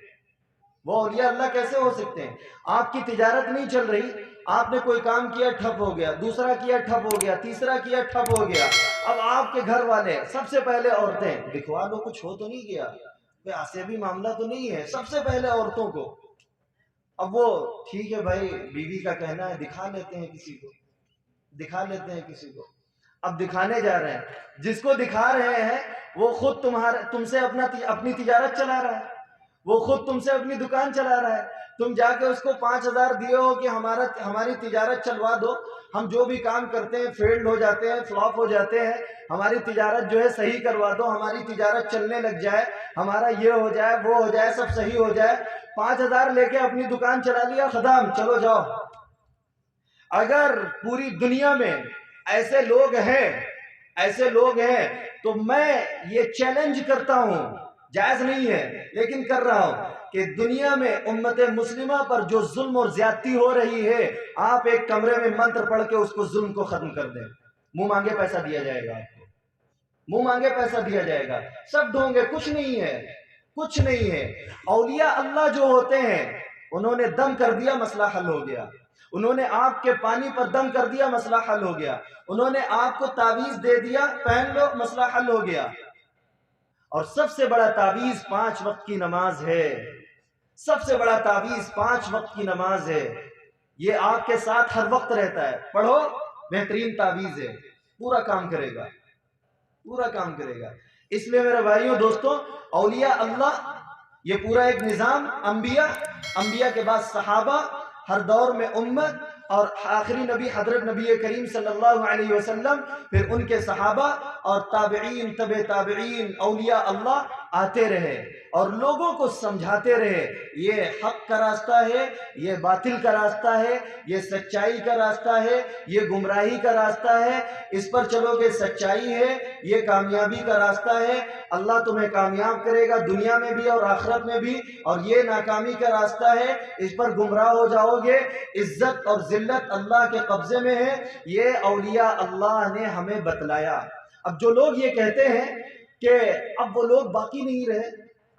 وہ اولیاء اللہ کیسے ہو سکتے ہیں؟ آپ کی تجارت نہیں چل رہی، آپ نے کوئی کام کیا ٹھپ ہو گیا، دوسرا کیا ٹھپ ہو گیا، تیسرا کیا ٹھپ ہو گیا، اب آپ کے گھر والے سب سے پہلے عورتیں، دکھوا لو کچھ ہو تو نہیں گیا، کوئی آسیبی معاملہ تو نہیں ہے، سب سے پہلے عورتوں کو۔ اب وہ ٹھیک ہے بھائی، بیوی کا کہنا ہے، دکھا لیتے ہیں کسی کو، دکھا لیتے ہیں کسی کو۔ اب دکھانے جا رہے ہیں، جس کو دکھا رہے ہیں وہ خود تم سے اپنی تجارت چلا رہا ہے، وہ خود تم سے اپنی دکان چلا رہا ہے، تم جا کے اس کو 5,000 دیے ہو کہ ہماری تجارت چلوا دو، ہم جو بھی کام کرتے ہیں فیلڈ ہو جاتے ہیں، فلاپ ہو جاتے ہیں، ہماری تجارت جو ہے صحیح کروا دو، ہماری تجارت چلنے لگ جائے، ہمارا یہ ہو جائے وہ ہو جائے، سب صحیح ہو جائے، 5,000 لے کے اپنی دکان چلا لیا، ختم، چلو جاؤ۔ اگر پوری دنیا میں ایسے لوگ ہیں تو میں یہ چیلنج کرتا ہوں، جائز نہیں ہے لیکن کر رہا ہوں، کہ دنیا میں امت مسلمہ پر جو ظلم اور زیادتی ہو رہی ہے، آپ ایک کمرے میں منتر پڑھ کے اس کو ظلم کو ختم کر دیں، منہ مانگے پیسہ دیا جائے گا آپ کو، منہ مانگے پیسہ دیا جائے گا، سب ڈھونگے، کچھ نہیں ہے، کچھ نہیں ہے۔ اولیاء اللہ جو ہوتے ہیں انہوں نے دم کر دیا، مسئلہ حل ہو گیا، انہوں نے آپ کے پانی پر دم کر دیا، مسئلہ حل ہو گیا، انہوں نے آپ کو تعویذ دے دیا، پہن لو، مسئلہ حل ہو گیا۔ اور سب سے بڑا تعویذ 5 وقت کی نماز ہے، سب سے بڑا تعویذ 5 وقت کی نماز ہے، یہ آپ کے ساتھ ہر وقت رہتا ہے، پڑھو، بہترین تعویذ ہے، پورا کام کرے گا، پورا کام کرے گا۔ اس لیے میرے بھائیوں دوستوں، اولیاء اللہ یہ پورا ایک نظام، انبیاء کے بعد صحابہ، ہر دور میں امت، اور آخری نبی حضرت نبی کریم صلی اللہ علیہ وسلم، پھر ان کے صحابہ اور تابعین، تبع تابعین، اولیاء اللہ آتے رہے اور لوگوں کو سمجھاتے رہے، یہ حق کا راستہ ہے، یہ باطل کا راستہ ہے، یہ سچائی کا راستہ ہے، یہ گمراہی کا راستہ ہے، اس پر چلو گے سچائی ہے، یہ کامیابی کا راستہ ہے، اللہ تمہیں کامیاب کرے گا دنیا میں بھی اور آخرت میں بھی، اور یہ ناکامی کا راستہ ہے، اس پر گمراہ ہو جاؤ گے، عزت اور ذلت اللہ کے قبضے میں ہے، یہ اولیاء اللہ نے ہمیں بتلایا۔ اب جو لوگ یہ کہتے ہیں کہ اب وہ لوگ باقی نہیں رہے،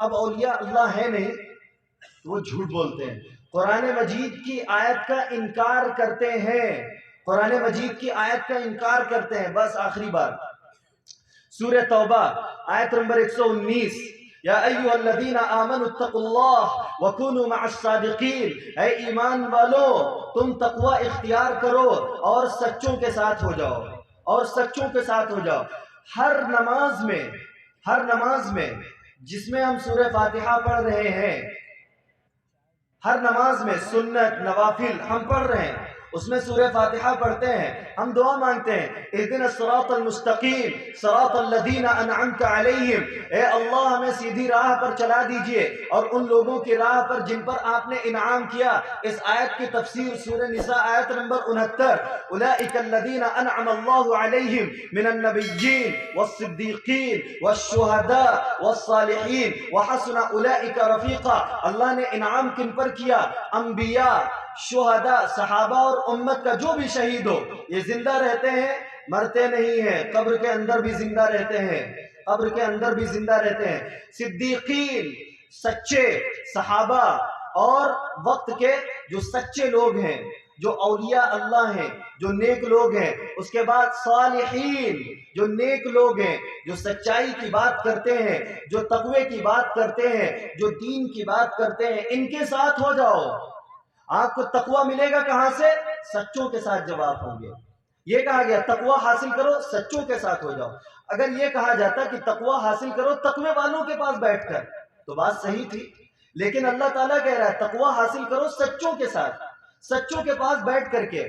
اب اولیاء اللہ ہے نہیں تو وہ جھوٹ بولتے ہیں، قرآن مجید کی آیت کا انکار کرتے ہیں، قرآن مجید کی آیت کا انکار کرتے ہیں۔ بس آخری بات، سورہ توبہ آیت نمبر 119، یا ایھا الذین آمنوا اتقوا اللہ وکونوا مع الصادقین، اے ایمان والو تم تقوی اختیار کرو اور سچوں کے ساتھ ہو جاؤ، اور سچوں کے ساتھ ہو جاؤ۔ ہر نماز میں جس میں ہم سورہ فاتحہ پڑھ رہے ہیں، ہر نماز میں سنت نوافل ہم پڑھ رہے ہیں، اس میں سورہ فاتحہ پڑھتے ہیں، ہم دعا مانگتے ہیں، اہدنا الصراط المستقیم صراط الذین انعمت علیہم، اے اللہ ہمیں سیدھی راہ پر چلا دیجئے اور ان لوگوں کی راہ پر جن پر آپ نے انعام کیا۔ اس آیت کی تفسیر سورہ نساء آیت نمبر 69، اولئک الذین انعم اللہ علیہم من النبیین والصدیقین والشہداء والصالحین وحسن اولئک رفیقا۔ اللہ نے انعام کن پر کیا؟ انبیاء، شہداء، صحابہ اور امت کا جو بھی شہید ہو، یہ زندہ رہتے ہیں، مرتے نہیں ہیں، قبر کے اندر بھی زندہ رہتے ہیں، قبر کے اندر بھی زندہ رہتے ہیں۔ صدیقین، سچے صحابہ اور وقت کے جو سچے لوگ ہیں، جو اولیاء اللہ ہیں، جو نیک لوگ ہیں۔ اس کے بعد صالحین، جو نیک لوگ ہیں، جو سچائی کی بات کرتے ہیں، جو تقوی کی بات کرتے ہیں، جو دین کی بات کرتے ہیں، ان کے ساتھ ہو جاؤ۔ آپ کو تقوی ملے گا کہاں سے؟ سچوں کے ساتھ جب آپ ہوں گے۔ یہ کہا گیا تقوی حاصل کرو، سچوں کے ساتھ ہو جاؤ۔ اگر یہ کہا جاتا کہ تقوی حاصل کرو تقوی والوں کے پاس بیٹھ کر تو بات صحیح تھی، لیکن اللہ تعالیٰ کہہ رہا ہے تقوی حاصل کرو سچوں کے ساتھ، سچوں کے پاس بیٹھ کر کے۔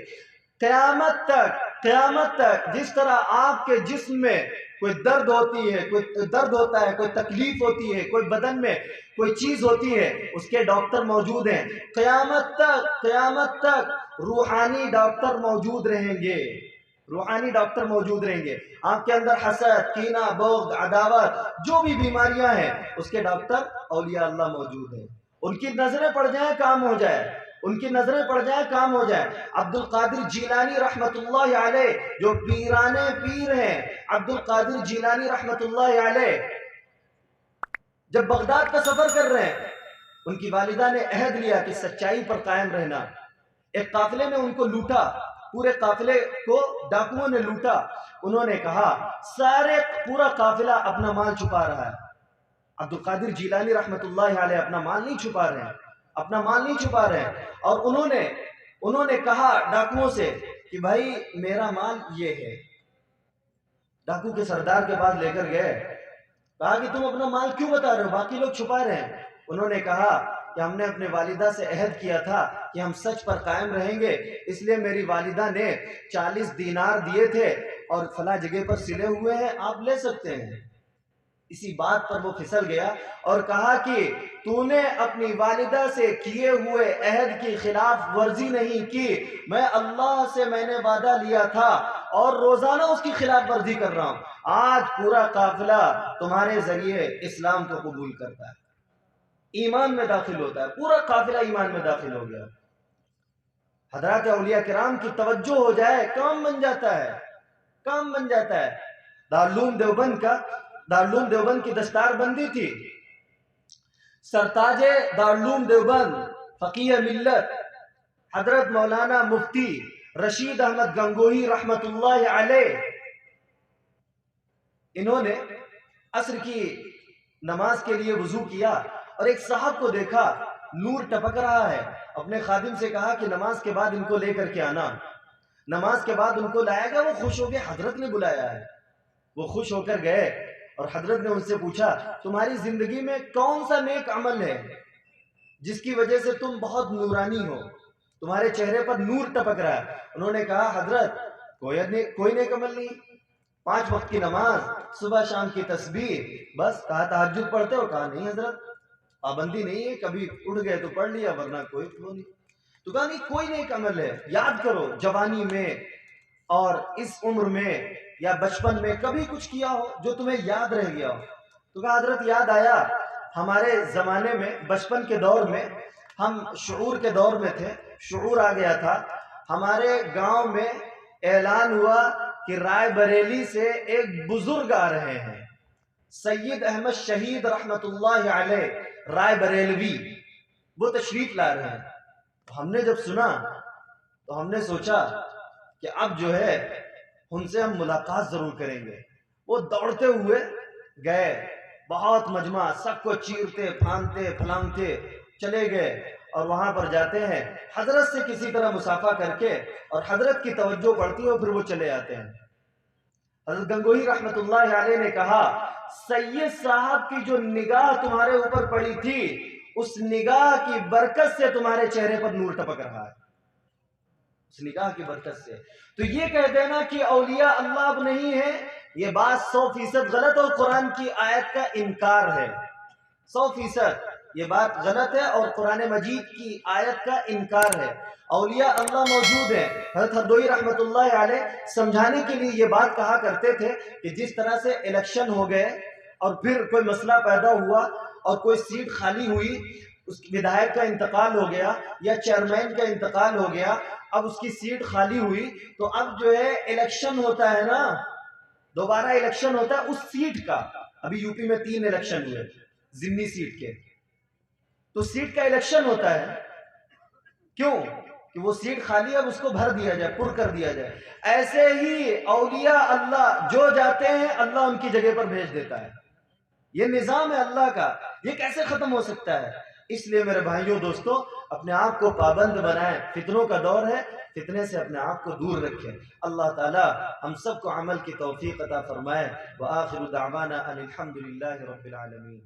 قیامت تک جس طرح آپ کے جسم میں کوئی درد ہوتی ہے، کوئی درد ہوتا ہے، کوئی تکلیف ہوتی ہے، کوئی بدن میں کوئی چیز ہوتی ہے، اس کے ڈاکٹر موجود ہیں۔ قیامت تک روحانی ڈاکٹر موجود رہیں گے، روحانی ڈاکٹر موجود رہیں گے۔ آپ کے اندر حسد، کینہ، بغض، عداوت، جو بھی بیماریاں ہیں، اس کے ڈاکٹر اولیاء اللہ موجود ہیں۔ ان کی نظریں پڑ جائیں کام ہو جائے، ان کی نظریں پڑ جائیں کام ہو جائے۔ عبد القادر جیلانی رحمت اللہ علیہ جو پیرانے پیر ہیں، عبد القادر جیلانی رحمت اللہ علیہ جب بغداد کا سفر کر رہے ہیں، ان کی والدہ نے عہد لیا کہ سچائی پر قائم رہنا۔ ایک قافلے نے ان کو لوٹا، پورے قافلے کو ڈاکوؤں نے لوٹا۔ انہوں نے کہا پورا قافلہ اپنا مال چھپا رہا ہے۔ عبد القادر جیلانی رحمت اللہ علیہ اپنا مال نہیں چھپا رہے ہیں، اپنا مال نہیں چھپا رہے ہیں۔ اور انہوں نے کہا ڈاکوؤں سے کہ بھائی میرا مال یہ ہے۔ ڈاکو کے سردار کے پاس لے کر گئے، کہا کہ تم اپنا مال کیوں بتا رہے ہو، باقی لوگ چھپا رہے ہیں۔ انہوں نے کہا کہ ہم نے اپنے والدہ سے عہد کیا تھا کہ ہم سچ پر قائم رہیں گے، اس لیے میری والدہ نے 40 دینار دیے تھے اور فلاں جگہ پر سلے ہوئے ہیں، آپ لے سکتے ہیں۔ اسی بات پر وہ پھسل گیا اور کہا کہ تو نے اپنی والدہ سے کیے ہوئے عہد کی خلاف ورزی نہیں کی، میں اللہ سے میں نے وعدہ لیا تھا اور روزانہ اس کی خلاف ورزی کر رہا ہوں۔ آج پورا قافلہ تمہارے ذریعے اسلام کو قبول کرتا ہے، ایمان میں داخل ہوتا ہے، پورا قافلہ ایمان میں داخل ہو گیا۔ حضرات اولیاء کرام کی توجہ ہو جائے کام بن جاتا ہے، کام بن جاتا ہے۔ دارالعلوم دیوبند کی دستار بندی تھی۔ سرتاج دارالعلوم دیوبند فقیہ ملت حضرت مولانا مفتی رشید احمد گنگوہی رحمت اللہ علیہ، انہوں نے عصر کی نماز کے لیے وضو کیا اور ایک صاحب کو دیکھا نور ٹپک رہا ہے، اپنے خادم سے کہا کہ نماز کے بعد ان کو لے کر کے آنا۔ نماز کے بعد ان کو لایا گیا، وہ خوش ہو گئے، حضرت نے بلایا ہے۔ وہ خوش ہو کر گئے اور حضرت نے ان سے پوچھا تمہاری زندگی میں کون سا نیک عمل ہے جس کی وجہ سے تم بہت نورانی ہو، تمہارے چہرے پر نور ٹپک رہا ہے؟ انہوں نے کہا حضرت کوئی نیک عمل نہیں، 5 وقت کی نماز، صبح شام کی تسبیح، بس۔ کہا تہجد پڑھتے ہو؟ کہا نہیں حضرت، پابندی نہیں ہے، کبھی اٹھ گئے تو پڑھ لیا ورنہ کوئی نہیں۔ تو کہا نہیں کوئی نیک عمل ہے، یاد کرو جوانی میں اور اس عمر میں یا بچپن میں کبھی کچھ کیا ہو جو تمہیں یاد رہ گیا ہو۔ تو کہا حضرت یاد آیا، ہمارے زمانے میں بچپن کے دور میں ہم شعور کے دور میں تھے، شعور آ گیا تھا، ہمارے گاؤں میں اعلان ہوا کہ رائے بریلی سے ایک بزرگ آ رہے ہیں، سید احمد شہید رحمت اللہ علیہ رائے بریلوی وہ تشریف لا رہے ہیں۔ ہم نے جب سنا تو ہم نے سوچا کہ اب جو ہے ان سے ہم ملاقات ضرور کریں گے۔ وہ دوڑتے ہوئے گئے، بہت مجمع، سب کو چیرتے پھاندتے پھلانگتے چلے گئے، اور وہاں پر جاتے ہیں، حضرت سے کسی طرح مصافحہ کر کے اور حضرت کی توجہ پڑتی ہے اور پھر وہ چلے آتے ہیں۔ حضرت گنگوہی رحمت اللہ علیہ نے کہا سید صاحب کی جو نگاہ تمہارے اوپر پڑی تھی اس نگاہ کی برکت سے تمہارے چہرے پر نور ٹپک رہا ہے، اس نگاہ کی برکت سے۔ تو یہ کہہ دینا کہ اولیاء اللہ اب نہیں ہے، یہ بات 100% غلط اور قرآن کی آیت کا انکار ہے۔ 100% یہ بات غلط ہے اور قرآن مجید کی آیت کا انکار ہے۔ اولیاء اللہ موجود ہیں۔ حضرت ہردوئی رحمت اللہ علیہ سمجھانے کے لیے یہ بات کہا کرتے تھے کہ جس طرح سے الیکشن ہو گئے اور پھر کوئی مسئلہ پیدا ہوا اور کوئی سیٹ خالی ہوئی، اس ودھائک کا انتقال ہو گیا یا چیئرمین کا انتقال ہو گیا، اب اس کی سیٹ خالی ہوئی تو اب جو ہے الیکشن ہوتا ہے نا، دوبارہ الیکشن ہوتا ہے اس سیٹ کا۔ ابھی یو پی میں 3 الیکشن ہوئے ضمنی سیٹ کے، تو سیٹ کا الیکشن ہوتا ہے، کیوں کہ وہ سیٹ خالی ہے، اب اس کو بھر دیا جائے، پر کر دیا جائے۔ ایسے ہی اولیاء اللہ جو جاتے ہیں اللہ ان کی جگہ پر بھیج دیتا ہے، یہ نظام ہے اللہ کا، یہ کیسے ختم ہو سکتا ہے؟ اس لیے میرے بھائیوں دوستو اپنے آپ کو پابند بنائیں، فتنوں کا دور ہے، فتنے سے اپنے آپ کو دور رکھیں۔ اللہ تعالی ہم سب کو عمل کی توفیق عطا فرمائے۔ وآخر دعوانا ان الحمد للہ رب العالمین۔